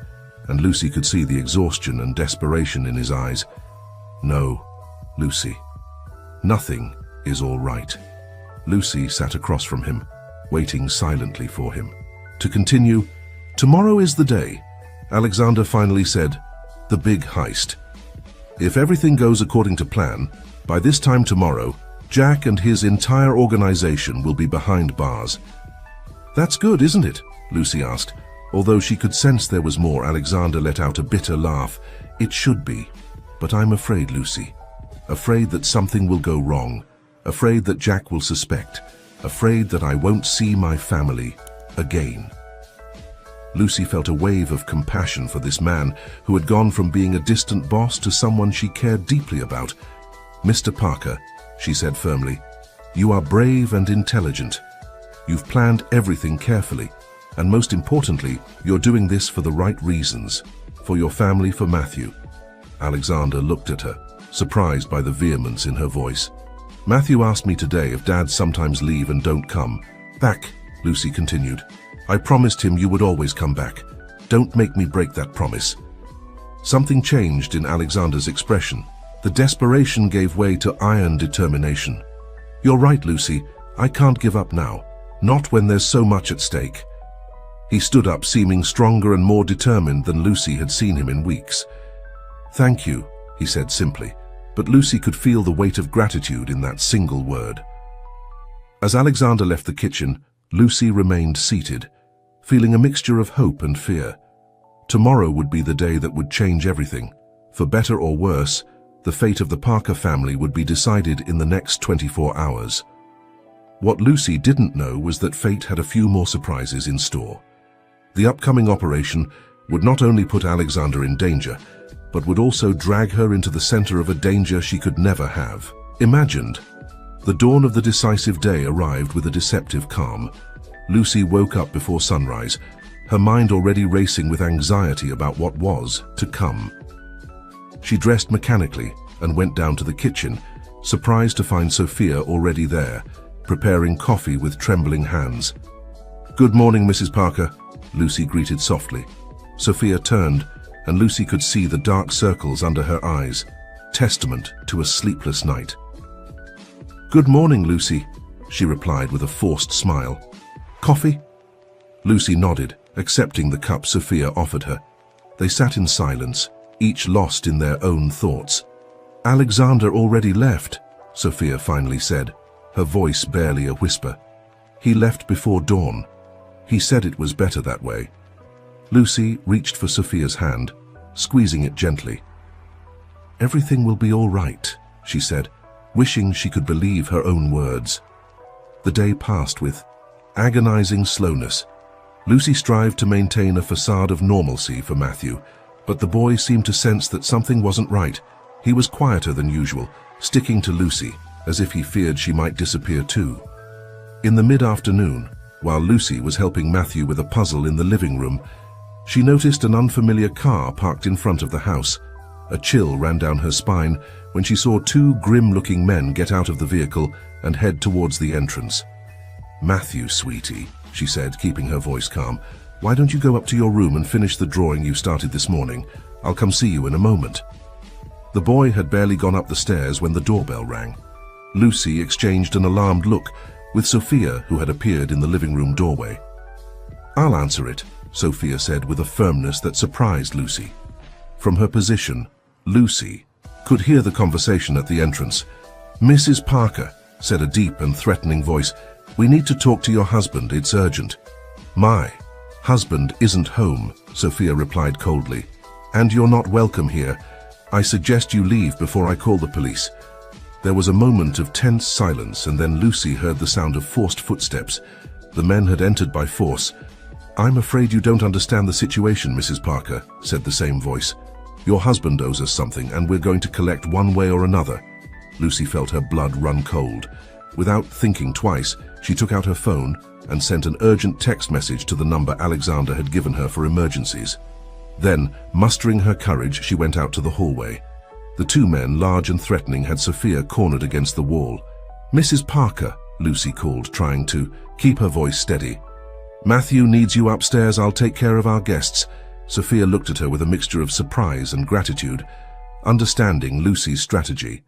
and Lucy could see the exhaustion and desperation in his eyes. "No, Lucy. Nothing is all right." Lucy sat across from him, waiting silently for him to continue. "Tomorrow is the day," Alexander finally said. "The big heist. If everything goes according to plan, by this time tomorrow, Jack and his entire organization will be behind bars." "That's good, isn't it?" Lucy asked. Although she could sense there was more, Alexander let out a bitter laugh. "It should be. But I'm afraid, Lucy. Afraid that something will go wrong. Afraid that Jack will suspect. Afraid that I won't see my family again." Lucy felt a wave of compassion for this man who had gone from being a distant boss to someone she cared deeply about. "Mr. Parker," she said firmly, "you are brave and intelligent. You've planned everything carefully, and most importantly, you're doing this for the right reasons. For your family, for Matthew." Alexander looked at her, surprised by the vehemence in her voice. "Matthew asked me today if Dad sometimes leave and don't come back," Lucy continued. "I promised him you would always come back. Don't make me break that promise." Something changed in Alexander's expression. The desperation gave way to iron determination. "You're right, Lucy. I can't give up now. Not when there's so much at stake." He stood up, seeming stronger and more determined than Lucy had seen him in weeks. "Thank you," he said simply, but Lucy could feel the weight of gratitude in that single word. As Alexander left the kitchen, Lucy remained seated, feeling a mixture of hope and fear. Tomorrow would be the day that would change everything. For better or worse, the fate of the Parker family would be decided in the next 24 hours. What Lucy didn't know was that fate had a few more surprises in store. The upcoming operation would not only put Alexander in danger, but would also drag her into the center of a danger she could never have imagined. The dawn of the decisive day arrived with a deceptive calm. Lucy woke up before sunrise, her mind already racing with anxiety about what was to come. She dressed mechanically and went down to the kitchen, surprised to find Sophia already there, preparing coffee with trembling hands. "Good morning, Mrs. Parker," Lucy greeted softly. Sophia turned, and Lucy could see the dark circles under her eyes, testament to a sleepless night. "Good morning, Lucy," she replied with a forced smile. "Coffee?" Lucy nodded, accepting the cup Sophia offered her. They sat in silence, each lost in their own thoughts. "Alexander already left," Sophia finally said, her voice barely a whisper. "He left before dawn. He said it was better that way." Lucy reached for Sophia's hand, squeezing it gently. "Everything will be all right," she said, wishing she could believe her own words. The day passed with agonizing slowness. Lucy strived to maintain a facade of normalcy for Matthew, but the boy seemed to sense that something wasn't right. He was quieter than usual, sticking to Lucy, as if he feared she might disappear too. In the mid-afternoon, while Lucy was helping Matthew with a puzzle in the living room, she noticed an unfamiliar car parked in front of the house. A chill ran down her spine when she saw two grim-looking men get out of the vehicle and head towards the entrance. "Matthew, sweetie," she said, keeping her voice calm, "why don't you go up to your room and finish the drawing you started this morning? I'll come see you in a moment." The boy had barely gone up the stairs when the doorbell rang. Lucy exchanged an alarmed look with Sophia, who had appeared in the living room doorway. "I'll answer it," Sophia said with a firmness that surprised Lucy. From her position, Lucy could hear the conversation at the entrance. "Mrs. Parker," said a deep and threatening voice, "we need to talk to your husband, it's urgent." "My husband isn't home," Sophia replied coldly. "And you're not welcome here. I suggest you leave before I call the police." There was a moment of tense silence, and then Lucy heard the sound of forced footsteps. The men had entered by force. "I'm afraid you don't understand the situation, Mrs. Parker," said the same voice. "Your husband owes us something, and we're going to collect one way or another." Lucy felt her blood run cold. Without thinking twice, she took out her phone and sent an urgent text message to the number Alexander had given her for emergencies. Then, mustering her courage, she went out to the hallway. The two men, large and threatening, had Sophia cornered against the wall. "Mrs. Parker," Lucy called, trying to keep her voice steady. "Matthew needs you upstairs. I'll take care of our guests." Sophia looked at her with a mixture of surprise and gratitude, understanding Lucy's strategy.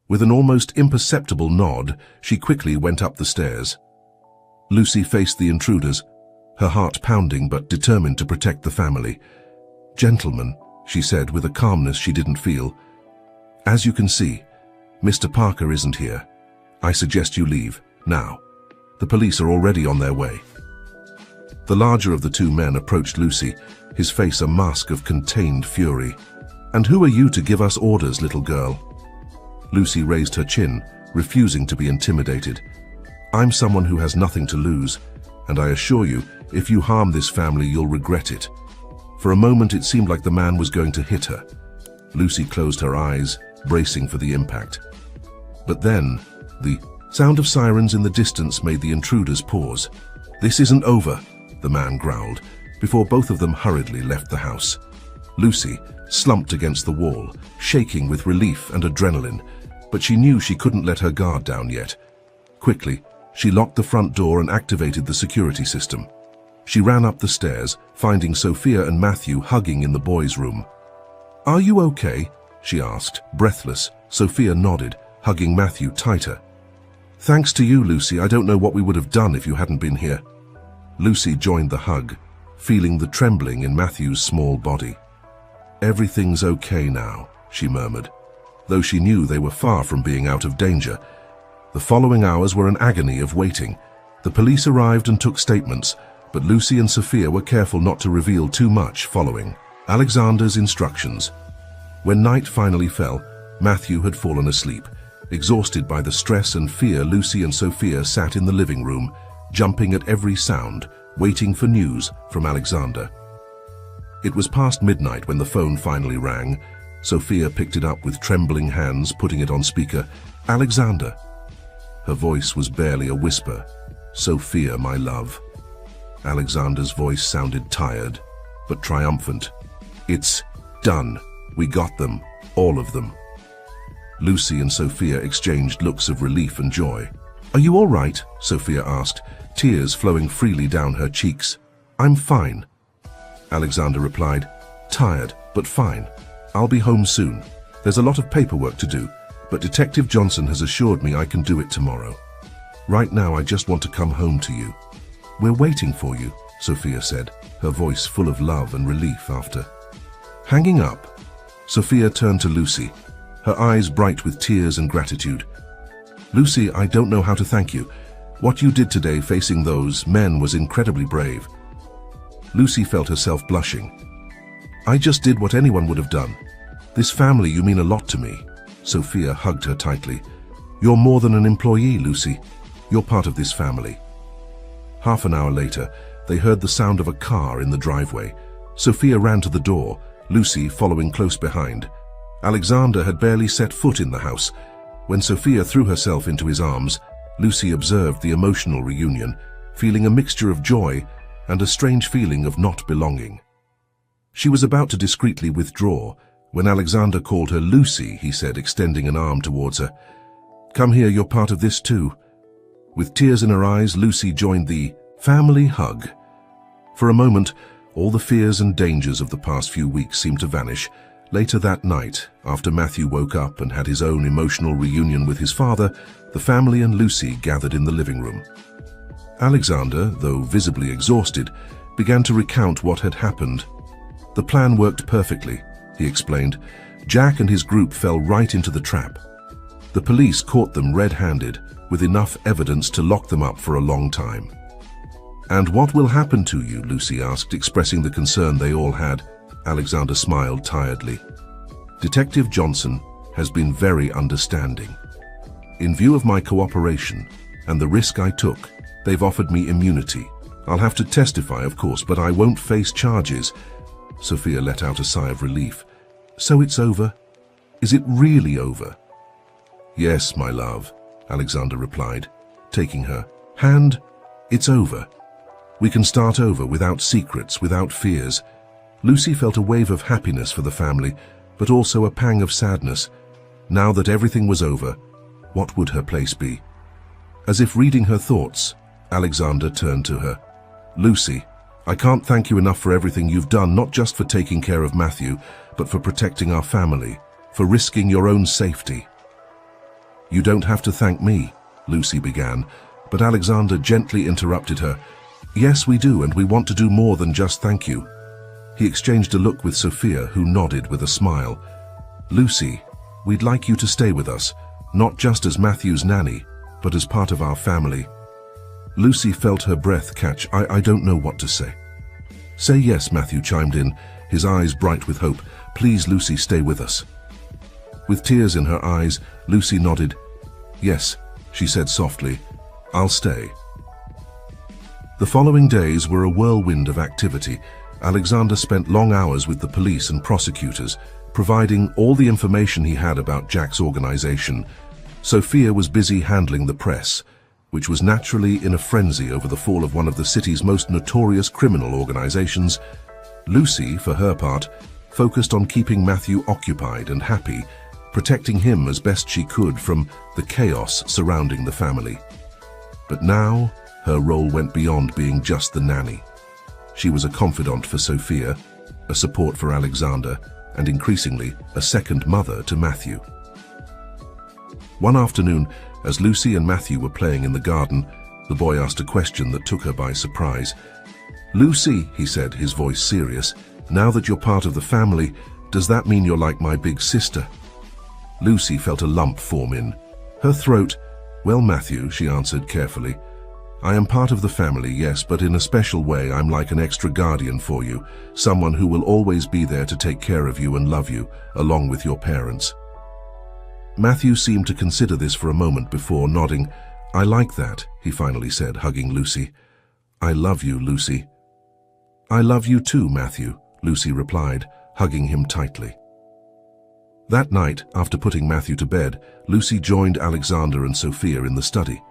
With an almost imperceptible nod, she quickly went up the stairs. Lucy faced the intruders, her heart pounding but determined to protect the family. "Gentlemen," she said with a calmness she didn't feel, "as you can see, Mr. Parker isn't here. I suggest you leave, now. The police are already on their way." The larger of the two men approached Lucy, his face a mask of contained fury. "And who are you to give us orders, little girl?" Lucy raised her chin, refusing to be intimidated. "I'm someone who has nothing to lose, and I assure you, if you harm this family, you'll regret it." For a moment, it seemed like the man was going to hit her. Lucy closed her eyes, bracing for the impact. But then, the sound of sirens in the distance made the intruders pause. "This isn't over," the man growled, before both of them hurriedly left the house. Lucy slumped against the wall, shaking with relief and adrenaline, but she knew she couldn't let her guard down yet. Quickly, she locked the front door and activated the security system. She ran up the stairs, finding Sophia and Matthew hugging in the boys' room. "Are you okay?" she asked, breathless. Sophia nodded, hugging Matthew tighter. "Thanks to you, Lucy. I don't know what we would have done if you hadn't been here." Lucy joined the hug, feeling the trembling in Matthew's small body. "Everything's okay now," she murmured, though she knew they were far from being out of danger. The following hours were an agony of waiting. The police arrived and took statements, but Lucy and Sophia were careful not to reveal too much, following Alexander's instructions. When night finally fell, Matthew had fallen asleep. Exhausted by the stress and fear, Lucy and Sophia sat in the living room, jumping at every sound, waiting for news from Alexander. It was past midnight when the phone finally rang. Sophia picked it up with trembling hands, putting it on speaker. "Alexander." Her voice was barely a whisper. "Sophia, my love." Alexander's voice sounded tired, but triumphant. "It's done. We got them, all of them." Lucy and Sophia exchanged looks of relief and joy. "Are you all right?" Sophia asked, tears flowing freely down her cheeks. "I'm fine," Alexander replied. "Tired, but fine. I'll be home soon. There's a lot of paperwork to do, but Detective Johnson has assured me I can do it tomorrow. Right now, I just want to come home to you." "We're waiting for you," Sophia said, her voice full of love and relief after hanging up. Sophia turned to Lucy, her eyes bright with tears and gratitude. "Lucy, I don't know how to thank you. What you did today facing those men was incredibly brave." Lucy felt herself blushing. "I just did what anyone would have done. This family, you mean a lot to me." Sophia hugged her tightly. "You're more than an employee, Lucy. You're part of this family." Half an hour later, they heard the sound of a car in the driveway. Sophia ran to the door, Lucy following close behind. Alexander had barely set foot in the house. When Sophia threw herself into his arms, Lucy observed the emotional reunion, feeling a mixture of joy and a strange feeling of not belonging. She was about to discreetly withdraw when Alexander called her. "Lucy," he said, extending an arm towards her. "Come here, you're part of this too." With tears in her eyes, Lucy joined the family hug. For a moment, all the fears and dangers of the past few weeks seemed to vanish. Later that night, after Matthew woke up and had his own emotional reunion with his father, the family and Lucy gathered in the living room. Alexander, though visibly exhausted, began to recount what had happened. "The plan worked perfectly," he explained. "Jack and his group fell right into the trap. The police caught them red-handed, with enough evidence to lock them up for a long time." "And what will happen to you?" Lucy asked, expressing the concern they all had. Alexander smiled tiredly. "Detective Johnson has been very understanding. In view of my cooperation and the risk I took, they've offered me immunity. I'll have to testify, of course, but I won't face charges." Sophia let out a sigh of relief. "So it's over? Is it really over?" "Yes, my love," Alexander replied, taking her hand. "It's over. We can start over without secrets, without fears." Lucy felt a wave of happiness for the family, but also a pang of sadness. Now that everything was over, what would her place be? As if reading her thoughts, Alexander turned to her. "Lucy, I can't thank you enough for everything you've done, not just for taking care of Matthew, but for protecting our family, for risking your own safety." "You don't have to thank me," Lucy began, but Alexander gently interrupted her. "Yes, we do, and we want to do more than just thank you." He exchanged a look with Sophia, who nodded with a smile. "Lucy, we'd like you to stay with us, not just as Matthew's nanny, but as part of our family." Lucy felt her breath catch. I don't know what to say." "Say yes," Matthew chimed in, his eyes bright with hope. Please, Lucy, stay with us." With tears in her eyes, Lucy nodded. "Yes," she said softly, "I'll stay." The following days were a whirlwind of activity. Alexander spent long hours with the police and prosecutors, providing all the information he had about Jack's organization. Sophia was busy handling the press, which was naturally in a frenzy over the fall of one of the city's most notorious criminal organizations. Lucy, for her part, focused on keeping Matthew occupied and happy, protecting him as best she could from the chaos surrounding the family. But now, her role went beyond being just the nanny. She was a confidant for Sophia, a support for Alexander, and increasingly, a second mother to Matthew. One afternoon, as Lucy and Matthew were playing in the garden, the boy asked a question that took her by surprise. "Lucy," he said, his voice serious, "now that you're part of the family, does that mean you're like my big sister?" Lucy felt a lump form in her throat. "Well, Matthew," she answered carefully, "I am part of the family, yes, but in a special way I'm like an extra guardian for you, someone who will always be there to take care of you and love you, along with your parents." Matthew seemed to consider this for a moment before nodding. "I like that," he finally said, hugging Lucy. "I love you, Lucy." "I love you too, Matthew," Lucy replied, hugging him tightly. That night, after putting Matthew to bed, Lucy joined Alexander and Sophia in the study.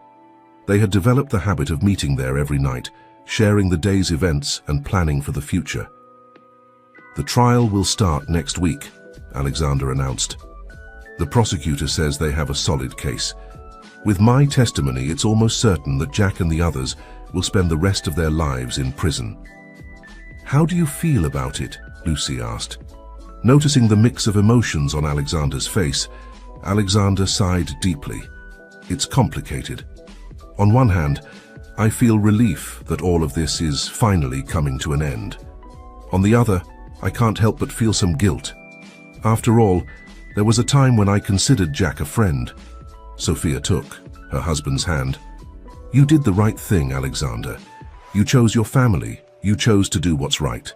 They had developed the habit of meeting there every night, sharing the day's events and planning for the future. "The trial will start next week," Alexander announced. "The prosecutor says they have a solid case. With my testimony, it's almost certain that Jack and the others will spend the rest of their lives in prison." "How do you feel about it?" Lucy asked. Noticing the mix of emotions on Alexander's face, Alexander sighed deeply. "It's complicated. On one hand, I feel relief that all of this is finally coming to an end. On the other, I can't help but feel some guilt. After all, there was a time when I considered Jack a friend." Sophia took her husband's hand. "You did the right thing, Alexander. You chose your family. You chose to do what's right."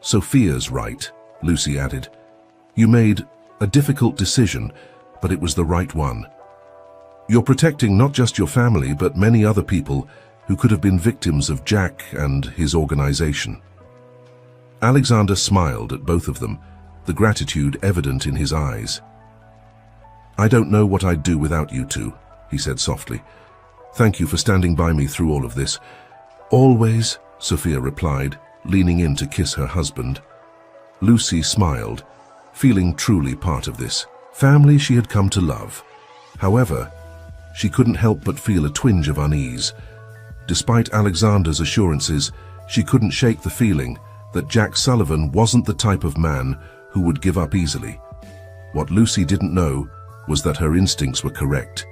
"Sophia's right," Lucy added. "You made a difficult decision, but it was the right one. You're protecting not just your family, but many other people who could have been victims of Jack and his organization." Alexander smiled at both of them, the gratitude evident in his eyes. "I don't know what I'd do without you two," he said softly. "Thank you for standing by me through all of this." "Always," Sophia replied, leaning in to kiss her husband. Lucy smiled, feeling truly part of this family she had come to love. However, she couldn't help but feel a twinge of unease. Despite Alexander's assurances, she couldn't shake the feeling that Jack Sullivan wasn't the type of man who would give up easily. What Lucy didn't know was that her instincts were correct.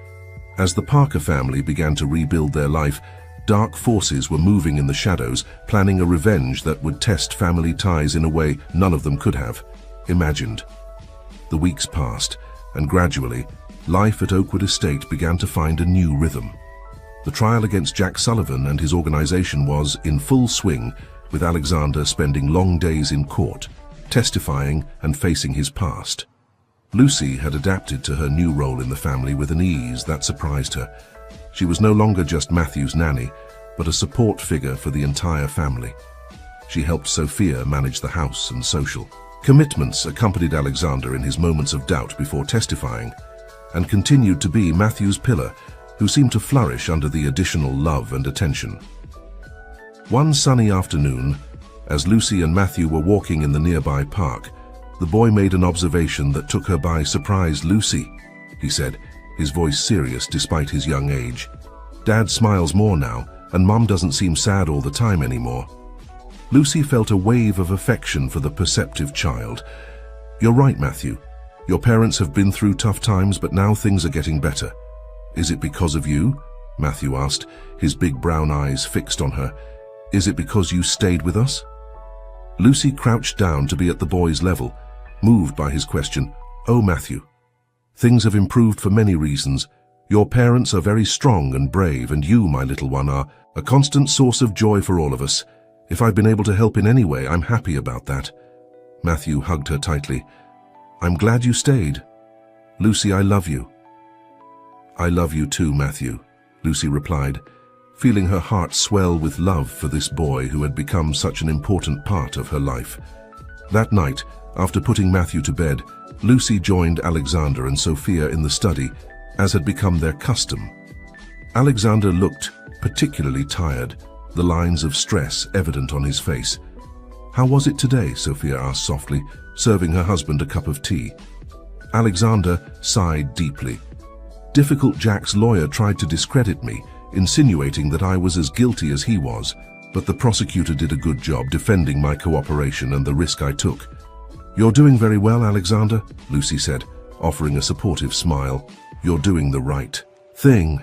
As the Parker family began to rebuild their life, dark forces were moving in the shadows, planning a revenge that would test family ties in a way none of them could have imagined. The weeks passed, and gradually, life at Oakwood Estate began to find a new rhythm. The trial against Jack Sullivan and his organization was in full swing, with Alexander spending long days in court, testifying and facing his past. Lucy had adapted to her new role in the family with an ease that surprised her. She was no longer just Matthew's nanny, but a support figure for the entire family. She helped Sophia manage the house and social commitments, accompanied Alexander in his moments of doubt before testifying, and continued to be Matthew's pillar, who seemed to flourish under the additional love and attention. One sunny afternoon, as Lucy and Matthew were walking in the nearby park, the boy made an observation that took her by surprise. "Lucy," he said, his voice serious despite his young age, "Dad smiles more now, and Mom doesn't seem sad all the time anymore." Lucy felt a wave of affection for the perceptive child. "You're right, Matthew. Your parents have been through tough times, but now things are getting better." "Is it because of you?" Matthew asked, his big brown eyes fixed on her. "Is it because you stayed with us?" Lucy crouched down to be at the boy's level, moved by his question. "Oh, Matthew, things have improved for many reasons. Your parents are very strong and brave, and you, my little one, are a constant source of joy for all of us. If I've been able to help in any way, I'm happy about that." Matthew hugged her tightly. "I'm glad you stayed. Lucy, I love you." "I love you too, Matthew," Lucy replied, feeling her heart swell with love for this boy who had become such an important part of her life. That night, after putting Matthew to bed, Lucy joined Alexander and Sophia in the study, as had become their custom. Alexander looked particularly tired, the lines of stress evident on his face. "How was it today?" Sophia asked softly, serving her husband a cup of tea. Alexander sighed deeply. "Difficult Jack's lawyer tried to discredit me, insinuating that I was as guilty as he was, but the prosecutor did a good job defending my cooperation and the risk I took." "You're doing very well, Alexander," Lucy said, offering a supportive smile. "You're doing the right thing."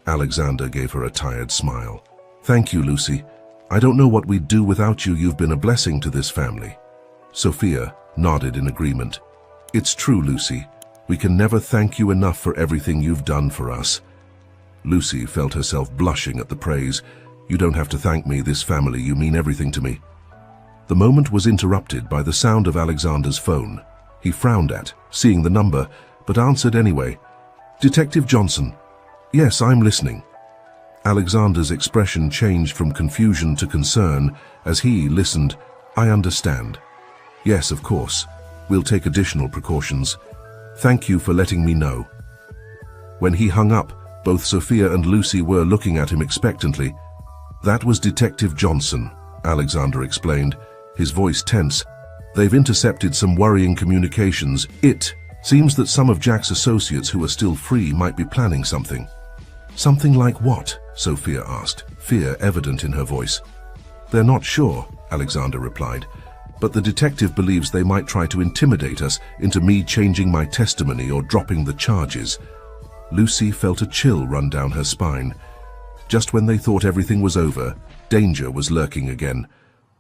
Alexander gave her a tired smile. "Thank you, Lucy. I don't know what we'd do without you. You've been a blessing to this family." Sophia nodded in agreement. "It's true, Lucy. We can never thank you enough for everything you've done for us." Lucy felt herself blushing at the praise. "You don't have to thank me, this family. You mean everything to me." The moment was interrupted by the sound of Alexander's phone. He frowned at, seeing the number, but answered anyway. "Detective Johnson." "Yes, I'm listening." Alexander's expression changed from confusion to concern as he listened. "I understand. Yes, of course. We'll take additional precautions. Thank you for letting me know." When he hung up, both Sophia and Lucy were looking at him expectantly. "That was Detective Johnson," Alexander explained, his voice tense. "They've intercepted some worrying communications. It seems that some of Jack's associates who are still free might be planning something." "Something like what?" Sophia asked, fear evident in her voice. "They're not sure," Alexander replied, "but the detective believes they might try to intimidate us into me changing my testimony or dropping the charges." Lucy felt a chill run down her spine. Just when they thought everything was over, danger was lurking again.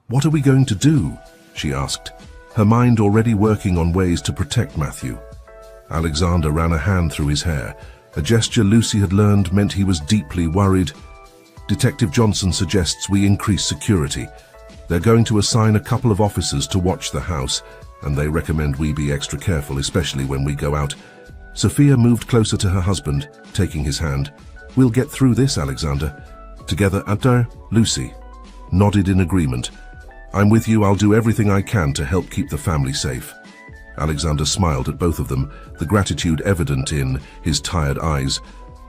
"What are we going to do?" she asked, her mind already working on ways to protect Matthew. Alexander ran a hand through his hair. A gesture Lucy had learned meant he was deeply worried. "Detective Johnson suggests we increase security. They're going to assign a couple of officers to watch the house, and they recommend we be extra careful, especially when we go out." Sophia moved closer to her husband, taking his hand. "We'll get through this, Alexander. Together, Adar." Lucy nodded in agreement. "I'm with you. I'll do everything I can to help keep the family safe." Alexander smiled at both of them, the gratitude evident in his tired eyes.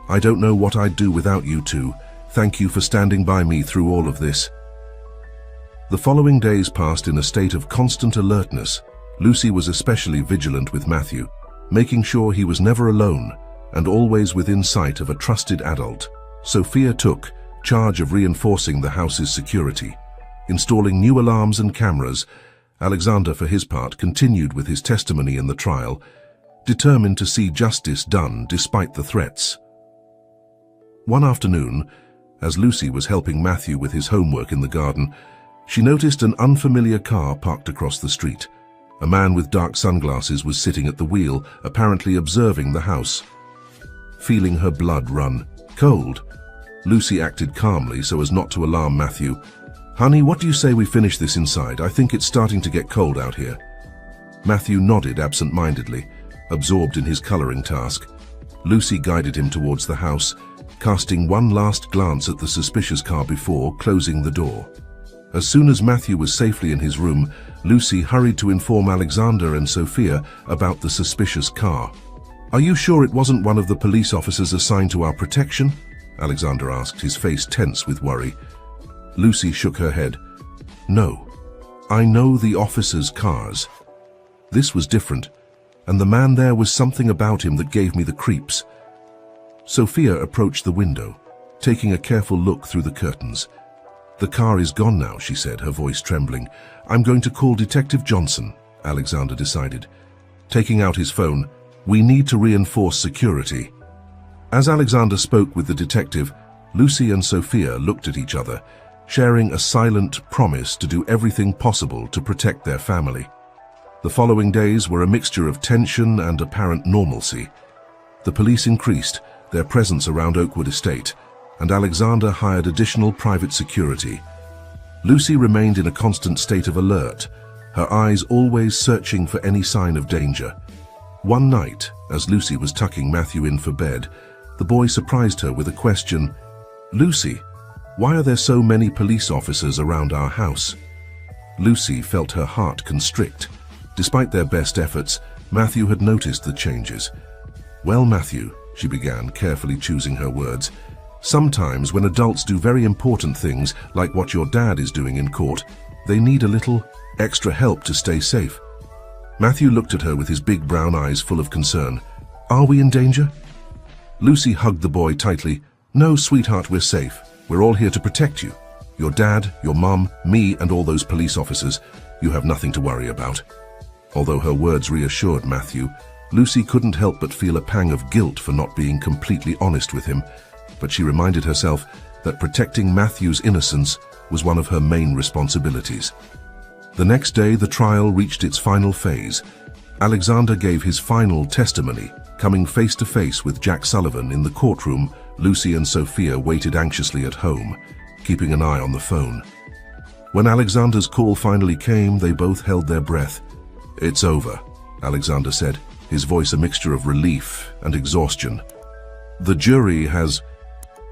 "I don't know what I'd do without you two. Thank you for standing by me through all of this." The following days passed in a state of constant alertness. Lucy was especially vigilant with Matthew, making sure he was never alone and always within sight of a trusted adult. Sophia took charge of reinforcing the house's security, installing new alarms and cameras. Alexander, for his part, continued with his testimony in the trial, determined to see justice done despite the threats. One afternoon, as Lucy was helping Matthew with his homework in the garden, she noticed an unfamiliar car parked across the street. A man with dark sunglasses was sitting at the wheel, apparently observing the house. Feeling her blood run cold, Lucy acted calmly so as not to alarm Matthew. "Honey, what do you say we finish this inside? I think it's starting to get cold out here." Matthew nodded absent-mindedly, absorbed in his coloring task. Lucy guided him towards the house, casting one last glance at the suspicious car before closing the door. As soon as Matthew was safely in his room, Lucy hurried to inform Alexander and Sophia about the suspicious car. "Are you sure it wasn't one of the police officers assigned to our protection?" Alexander asked, his face tense with worry. Lucy shook her head. "No, I know the officers' cars. This was different, and the man there was something about him that gave me the creeps." Sophia approached the window, taking a careful look through the curtains. "The car is gone now," she said, her voice trembling. "I'm going to call Detective Johnson," Alexander decided. Taking out his phone, "We need to reinforce security." As Alexander spoke with the detective, Lucy and Sophia looked at each other, sharing a silent promise to do everything possible to protect their family. The following days were a mixture of tension and apparent normalcy. The police increased their presence around Oakwood Estate, and Alexander hired additional private security. Lucy remained in a constant state of alert, her eyes always searching for any sign of danger. One night, as Lucy was tucking Matthew in for bed, the boy surprised her with a question. "Lucy, why are there so many police officers around our house?" Lucy felt her heart constrict. Despite their best efforts, Matthew had noticed the changes. "Well, Matthew," she began, carefully choosing her words, "sometimes when adults do very important things, like what your dad is doing in court, they need a little extra help to stay safe." Matthew looked at her with his big brown eyes full of concern. "Are we in danger?" Lucy hugged the boy tightly. "No, sweetheart, we're safe. We're all here to protect you. Your dad, your mum, me, and all those police officers. You have nothing to worry about." Although her words reassured Matthew, Lucy couldn't help but feel a pang of guilt for not being completely honest with him, but she reminded herself that protecting Matthew's innocence was one of her main responsibilities. The next day, the trial reached its final phase. Alexander gave his final testimony, coming face to face with Jack Sullivan in the courtroom. Lucy and Sophia waited anxiously at home, keeping an eye on the phone. When Alexander's call finally came, they both held their breath. "It's over," Alexander said, his voice a mixture of relief and exhaustion. "The jury has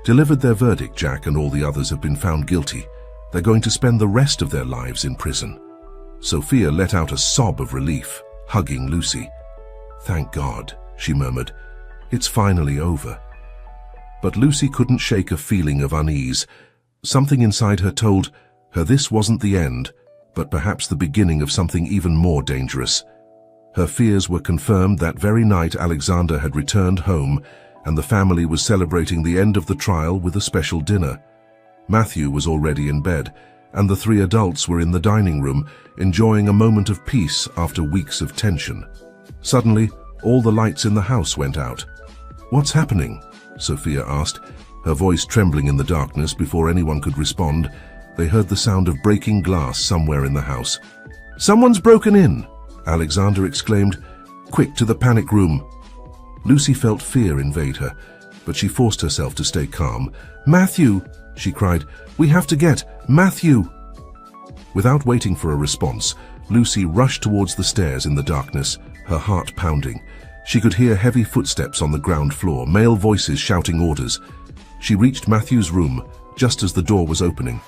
delivered their verdict. Jack and all the others have been found guilty. They're going to spend the rest of their lives in prison." Sophia let out a sob of relief, hugging Lucy. "Thank God," she murmured. "It's finally over." But Lucy couldn't shake a feeling of unease. Something inside her told her this wasn't the end, but perhaps the beginning of something even more dangerous. Her fears were confirmed that very night. Alexander had returned home, and the family was celebrating the end of the trial with a special dinner. Matthew was already in bed, and the three adults were in the dining room, enjoying a moment of peace after weeks of tension. Suddenly, all the lights in the house went out. "What's happening?" Sophia asked, her voice trembling in the darkness. Before anyone could respond, they heard the sound of breaking glass somewhere in the house. "Someone's broken in!" Alexander exclaimed. "Quick, to the panic room!" Lucy felt fear invade her, but she forced herself to stay calm. "Matthew!" she cried. "We have to get Matthew!" Without waiting for a response, Lucy rushed towards the stairs in the darkness, her heart pounding. She could hear heavy footsteps on the ground floor, male voices shouting orders. She reached Matthew's room just as the door was opening.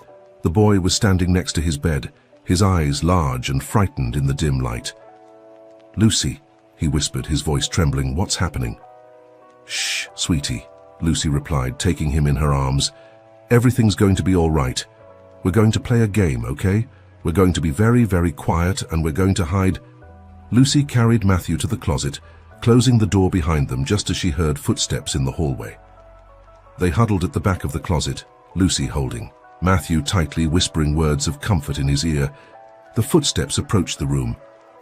The boy was standing next to his bed, his eyes large and frightened in the dim light. "Lucy," he whispered, his voice trembling, "what's happening?" "Shh, sweetie," Lucy replied, taking him in her arms. "Everything's going to be all right. We're going to play a game, okay? We're going to be very, very quiet, and we're going to hide." Lucy carried Matthew to the closet, closing the door behind them just as she heard footsteps in the hallway. They huddled at the back of the closet, Lucy holding Matthew tightly, whispering words of comfort in his ear. The footsteps approached the room.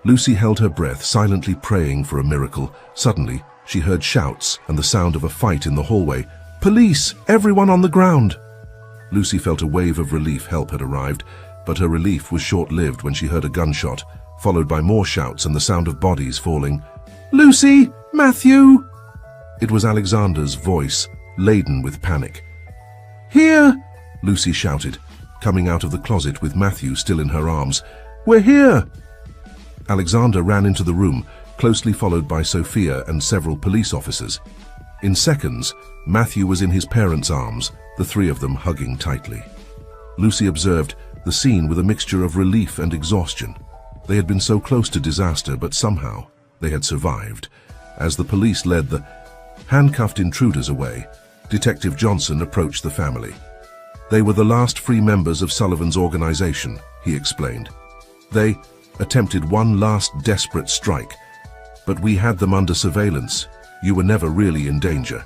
Lucy held her breath, silently praying for a miracle. Suddenly, she heard shouts and the sound of a fight in the hallway. "Police! Everyone on the ground!" Lucy felt a wave of relief. Help had arrived, but her relief was short-lived when she heard a gunshot, followed by more shouts and the sound of bodies falling. "Lucy! Matthew!" It was Alexander's voice, laden with panic. "Here!" Lucy shouted, coming out of the closet with Matthew still in her arms. "We're here!" Alexander ran into the room, closely followed by Sophia and several police officers. In seconds, Matthew was in his parents' arms, the three of them hugging tightly. Lucy observed the scene with a mixture of relief and exhaustion. They had been so close to disaster, but somehow they had survived. As the police led the handcuffed intruders away, Detective Johnson approached the family. "They were the last free members of Sullivan's organization," he explained. "They attempted one last desperate strike, but we had them under surveillance. You were never really in danger."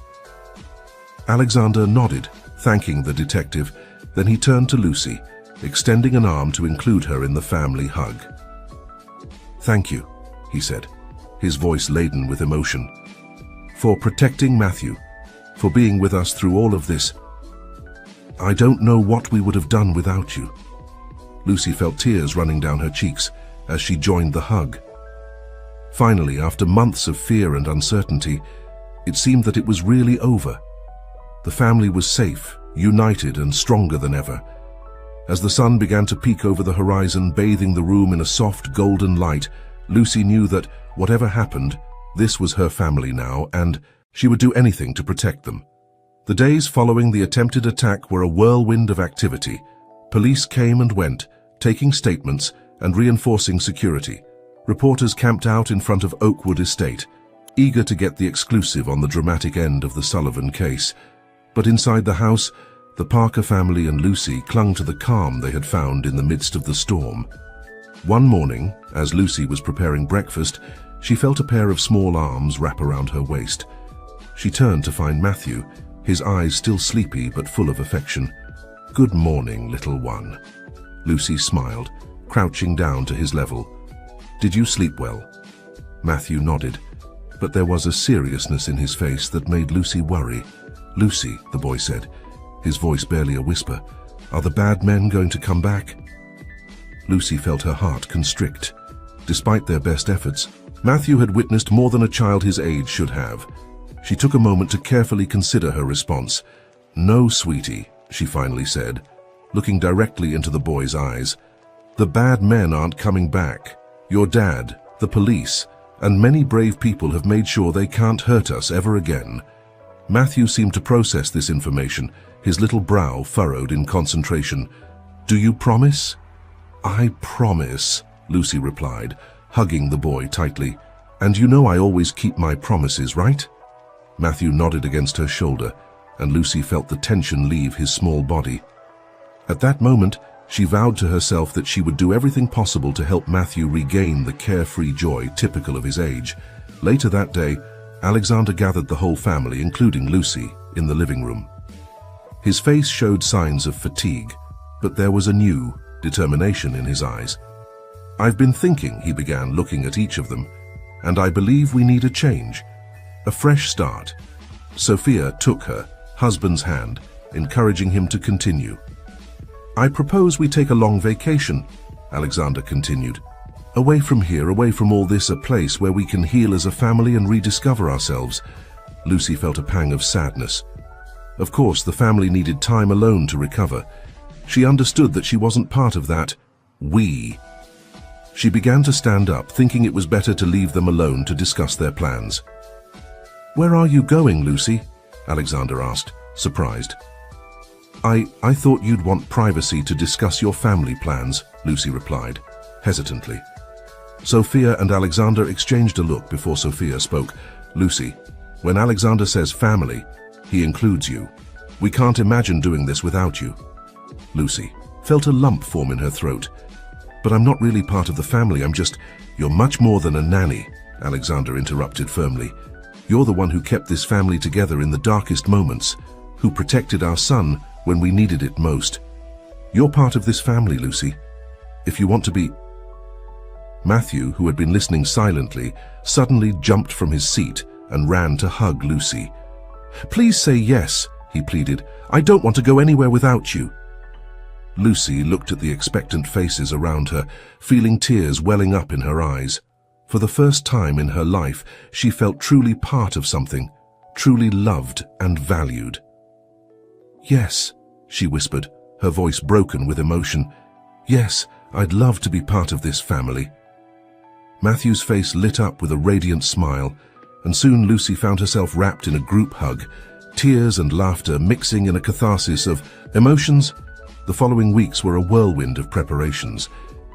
Alexander nodded, thanking the detective. Then he turned to Lucy, extending an arm to include her in the family hug. "Thank you," he said, his voice laden with emotion, "for protecting Matthew, for being with us through all of this. I don't know what we would have done without you." Lucy felt tears running down her cheeks as she joined the hug. Finally, after months of fear and uncertainty, it seemed that it was really over. The family was safe, united and stronger than ever. As the sun began to peek over the horizon, bathing the room in a soft golden light, Lucy knew that, whatever happened, this was her family now, and she would do anything to protect them. The days following the attempted attack were a whirlwind of activity. Police came and went, taking statements and reinforcing security. Reporters camped out in front of Oakwood Estate, eager to get the exclusive on the dramatic end of the Sullivan case. But inside the house, the Parker family and Lucy clung to the calm they had found in the midst of the storm. One morning, as Lucy was preparing breakfast, she felt a pair of small arms wrap around her waist. She turned to find Matthew, his eyes still sleepy but full of affection. "Good morning, little one." Lucy smiled, crouching down to his level. "Did you sleep well?" Matthew nodded, but there was a seriousness in his face that made Lucy worry. "Lucy," the boy said, his voice barely a whisper, "are the bad men going to come back?" Lucy felt her heart constrict. Despite their best efforts, Matthew had witnessed more than a child his age should have. She took a moment to carefully consider her response. "No, sweetie," she finally said, looking directly into the boy's eyes. "The bad men aren't coming back. Your dad, the police, and many brave people have made sure they can't hurt us ever again." Matthew seemed to process this information, his little brow furrowed in concentration. "Do you promise?" "I promise," Lucy replied, hugging the boy tightly. "And you know I always keep my promises, right?" Matthew nodded against her shoulder, and Lucy felt the tension leave his small body. At that moment, she vowed to herself that she would do everything possible to help Matthew regain the carefree joy typical of his age. Later that day, Alexander gathered the whole family, including Lucy, in the living room. His face showed signs of fatigue, but there was a new determination in his eyes. "I've been thinking," he began, looking at each of them, "and I believe we need a change. A fresh start." Sophia took her husband's hand, encouraging him to continue. "I propose we take a long vacation," Alexander continued. "Away from here, away from all this, a place where we can heal as a family and rediscover ourselves." Lucy felt a pang of sadness. Of course, the family needed time alone to recover. She understood that she wasn't part of that "we." She began to stand up, thinking it was better to leave them alone to discuss their plans. "Where are you going, Lucy?" Alexander asked, surprised. I thought you'd want privacy to discuss your family plans," Lucy replied, hesitantly. Sophia and Alexander exchanged a look before Sophia spoke. "Lucy, when Alexander says family, he includes you. We can't imagine doing this without you." Lucy felt a lump form in her throat. "But I'm not really part of the family, You're much more than a nanny," Alexander interrupted firmly. "You're the one who kept this family together in the darkest moments, who protected our son when we needed it most. You're part of this family, Lucy. If you want to be—" Matthew, who had been listening silently, suddenly jumped from his seat and ran to hug Lucy. "Please say yes," he pleaded. "I don't want to go anywhere without you." Lucy looked at the expectant faces around her, feeling tears welling up in her eyes. For the first time in her life, she felt truly part of something, truly loved and valued. "Yes," she whispered, her voice broken with emotion. "Yes, I'd love to be part of this family." Matthew's face lit up with a radiant smile, and soon Lucy found herself wrapped in a group hug, tears and laughter mixing in a catharsis of emotions. The following weeks were a whirlwind of preparations.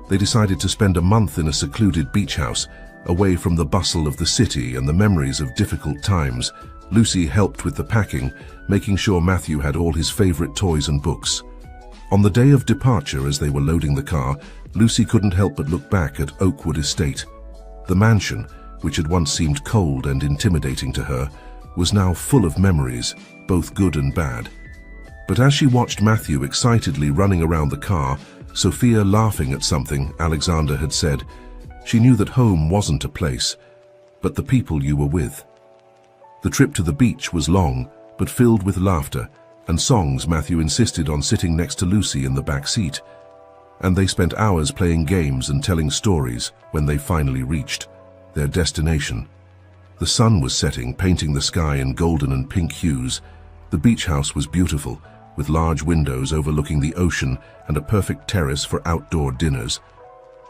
They decided to spend a month in a secluded beach house, away from the bustle of the city and the memories of difficult times. Lucy helped with the packing, making sure Matthew had all his favorite toys and books. On the day of departure, as they were loading the car, Lucy couldn't help but look back at Oakwood Estate. The mansion, which had once seemed cold and intimidating to her, was now full of memories, both good and bad. But as she watched Matthew excitedly running around the car, Sophia laughing at something Alexander had said, she knew that home wasn't a place, but the people you were with. The trip to the beach was long, but filled with laughter and songs. Matthew insisted on sitting next to Lucy in the back seat, and they spent hours playing games and telling stories when they finally reached their destination. The sun was setting, painting the sky in golden and pink hues. The beach house was beautiful, with large windows overlooking the ocean and a perfect terrace for outdoor dinners.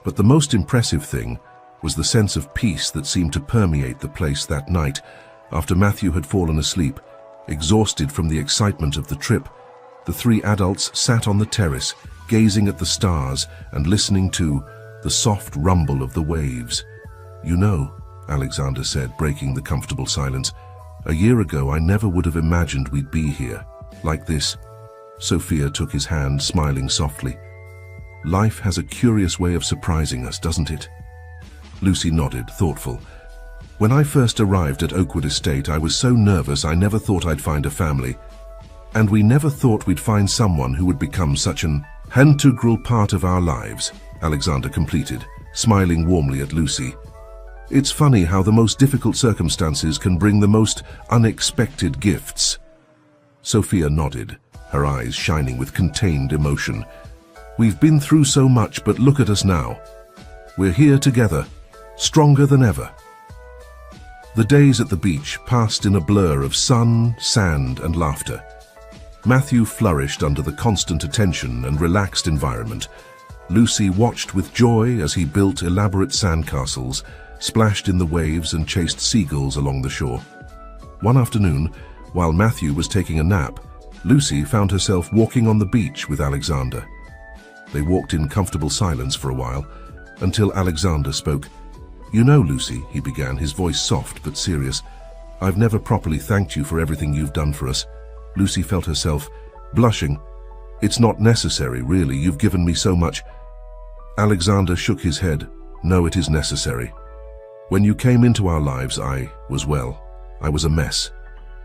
But the most impressive thing was the sense of peace that seemed to permeate the place that night. After Matthew had fallen asleep, exhausted from the excitement of the trip, the three adults sat on the terrace, gazing at the stars and listening to the soft rumble of the waves. "You know," Alexander said, breaking the comfortable silence, "a year ago I never would have imagined we'd be here, like this." Sophia took his hand, smiling softly. "Life has a curious way of surprising us, doesn't it?" Lucy nodded, thoughtful. "When I first arrived at Oakwood Estate, I was so nervous I never thought I'd find a family. And we never thought we'd find someone who would become such an integral part of our lives," Alexander completed, smiling warmly at Lucy. "It's funny how the most difficult circumstances can bring the most unexpected gifts." Sophia nodded, her eyes shining with contained emotion. "We've been through so much, but look at us now. We're here together, stronger than ever." The days at the beach passed in a blur of sun, sand, and laughter. Matthew flourished under the constant attention and relaxed environment. Lucy watched with joy as he built elaborate sandcastles, splashed in the waves, and chased seagulls along the shore. One afternoon, while Matthew was taking a nap, Lucy found herself walking on the beach with Alexander. They walked in comfortable silence for a while, until Alexander spoke. "You know, Lucy," he began, his voice soft but serious, "I've never properly thanked you for everything you've done for us." Lucy felt herself blushing. "It's not necessary, really. You've given me so much." Alexander shook his head. "No, it is necessary. When you came into our lives, I was a mess.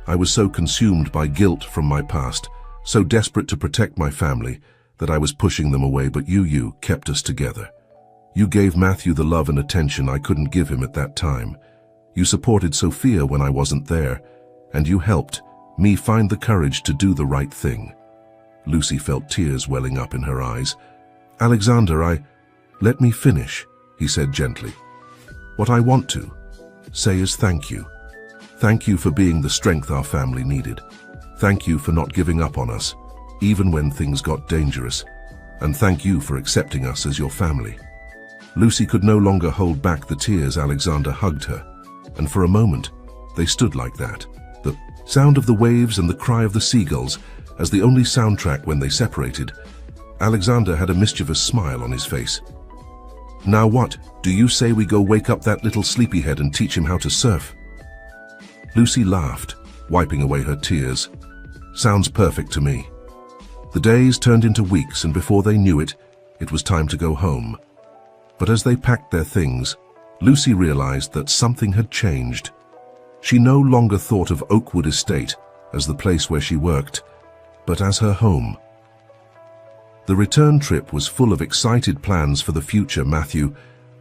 I was so consumed by guilt from my past, so desperate to protect my family, that I was pushing them away, but you kept us together. You gave Matthew the love and attention I couldn't give him at that time. You supported Sophia when I wasn't there, and you helped me find the courage to do the right thing." Lucy felt tears welling up in her eyes. "Alexander, let me finish," he said gently. "What I want to say is thank you. Thank you for being the strength our family needed. Thank you for not giving up on us, even when things got dangerous. And thank you for accepting us as your family." Lucy could no longer hold back the tears. Alexander hugged her, and for a moment, they stood like that. The sound of the waves and the cry of the seagulls as the only soundtrack when they separated. Alexander had a mischievous smile on his face. "Now what, do you say we go wake up that little sleepyhead and teach him how to surf?" Lucy laughed, wiping away her tears. "Sounds perfect to me." The days turned into weeks, and before they knew it, it was time to go home. But as they packed their things, Lucy realized that something had changed. She no longer thought of Oakwood Estate as the place where she worked, but as her home. The return trip was full of excited plans for the future. Matthew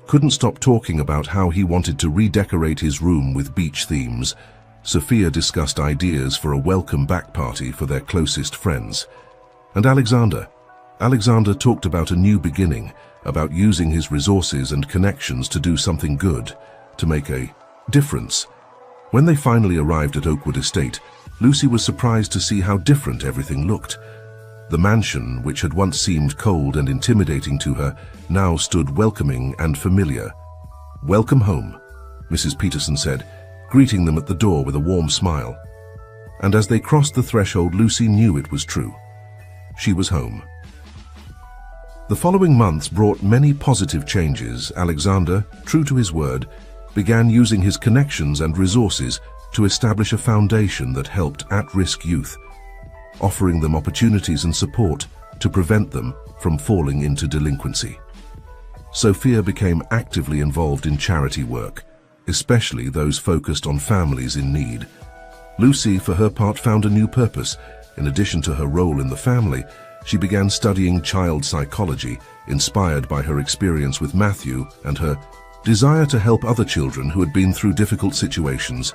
couldn't stop talking about how he wanted to redecorate his room with beach themes. Sophia discussed ideas for a welcome back party for their closest friends. And Alexander talked about a new beginning, about using his resources and connections to do something good, to make a difference. When they finally arrived at Oakwood Estate, Lucy was surprised to see how different everything looked. The mansion, which had once seemed cold and intimidating to her, now stood welcoming and familiar. "Welcome home," Mrs. Peterson said, greeting them at the door with a warm smile. And as they crossed the threshold, Lucy knew it was true. She was home. The following months brought many positive changes. Alexander, true to his word, began using his connections and resources to establish a foundation that helped at-risk youth, offering them opportunities and support to prevent them from falling into delinquency. Sophia became actively involved in charity work, especially those focused on families in need. Lucy, for her part, found a new purpose. In addition to her role in the family, she began studying child psychology, inspired by her experience with Matthew and her desire to help other children who had been through difficult situations.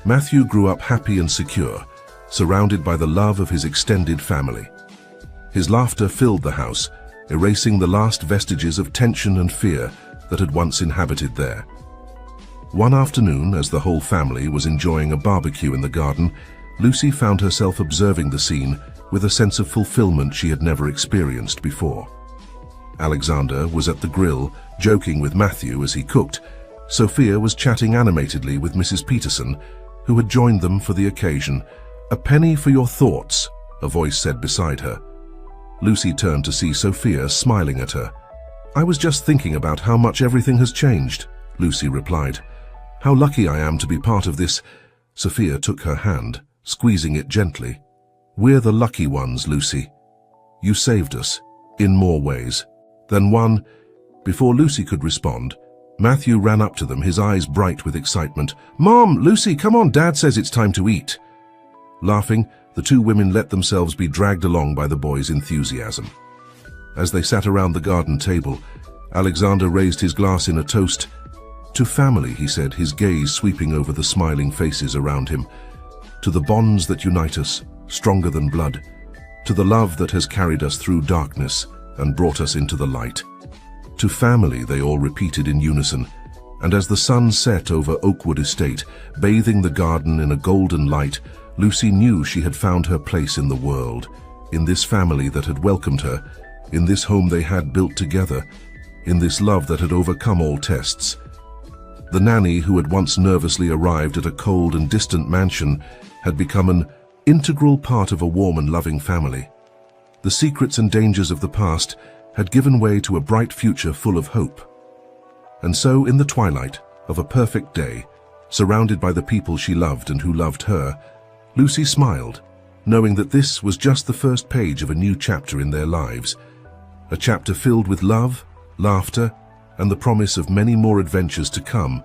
Matthew grew up happy and secure, surrounded by the love of his extended family. His laughter filled the house, erasing the last vestiges of tension and fear that had once inhabited there. One afternoon, as the whole family was enjoying a barbecue in the garden, Lucy found herself observing the scene with a sense of fulfillment she had never experienced before. Alexander was at the grill, joking with Matthew as he cooked. Sophia was chatting animatedly with Mrs. Peterson, who had joined them for the occasion. "A penny for your thoughts," a voice said beside her. Lucy turned to see Sophia smiling at her. "I was just thinking about how much everything has changed," Lucy replied. "How lucky I am to be part of this." Sophia took her hand, squeezing it gently. "We're the lucky ones, Lucy. You saved us, in more ways than one." Before Lucy could respond, Matthew ran up to them, his eyes bright with excitement. "Mom, Lucy, come on, Dad says it's time to eat." Laughing, the two women let themselves be dragged along by the boys' enthusiasm. As they sat around the garden table, Alexander raised his glass in a toast. "To family," he said, his gaze sweeping over the smiling faces around him. "To the bonds that unite us, stronger than blood. To the love that has carried us through darkness and brought us into the light." "To family," they all repeated in unison, and as the sun set over Oakwood Estate, bathing the garden in a golden light, Lucy knew she had found her place in the world, in this family that had welcomed her, in this home they had built together, in this love that had overcome all tests. The nanny, who had once nervously arrived at a cold and distant mansion, had become an integral part of a warm and loving family. The secrets and dangers of the past had given way to a bright future full of hope. And so, in the twilight of a perfect day, surrounded by the people she loved and who loved her, Lucy smiled, knowing that this was just the first page of a new chapter in their lives, a chapter filled with love, laughter, and the promise of many more adventures to come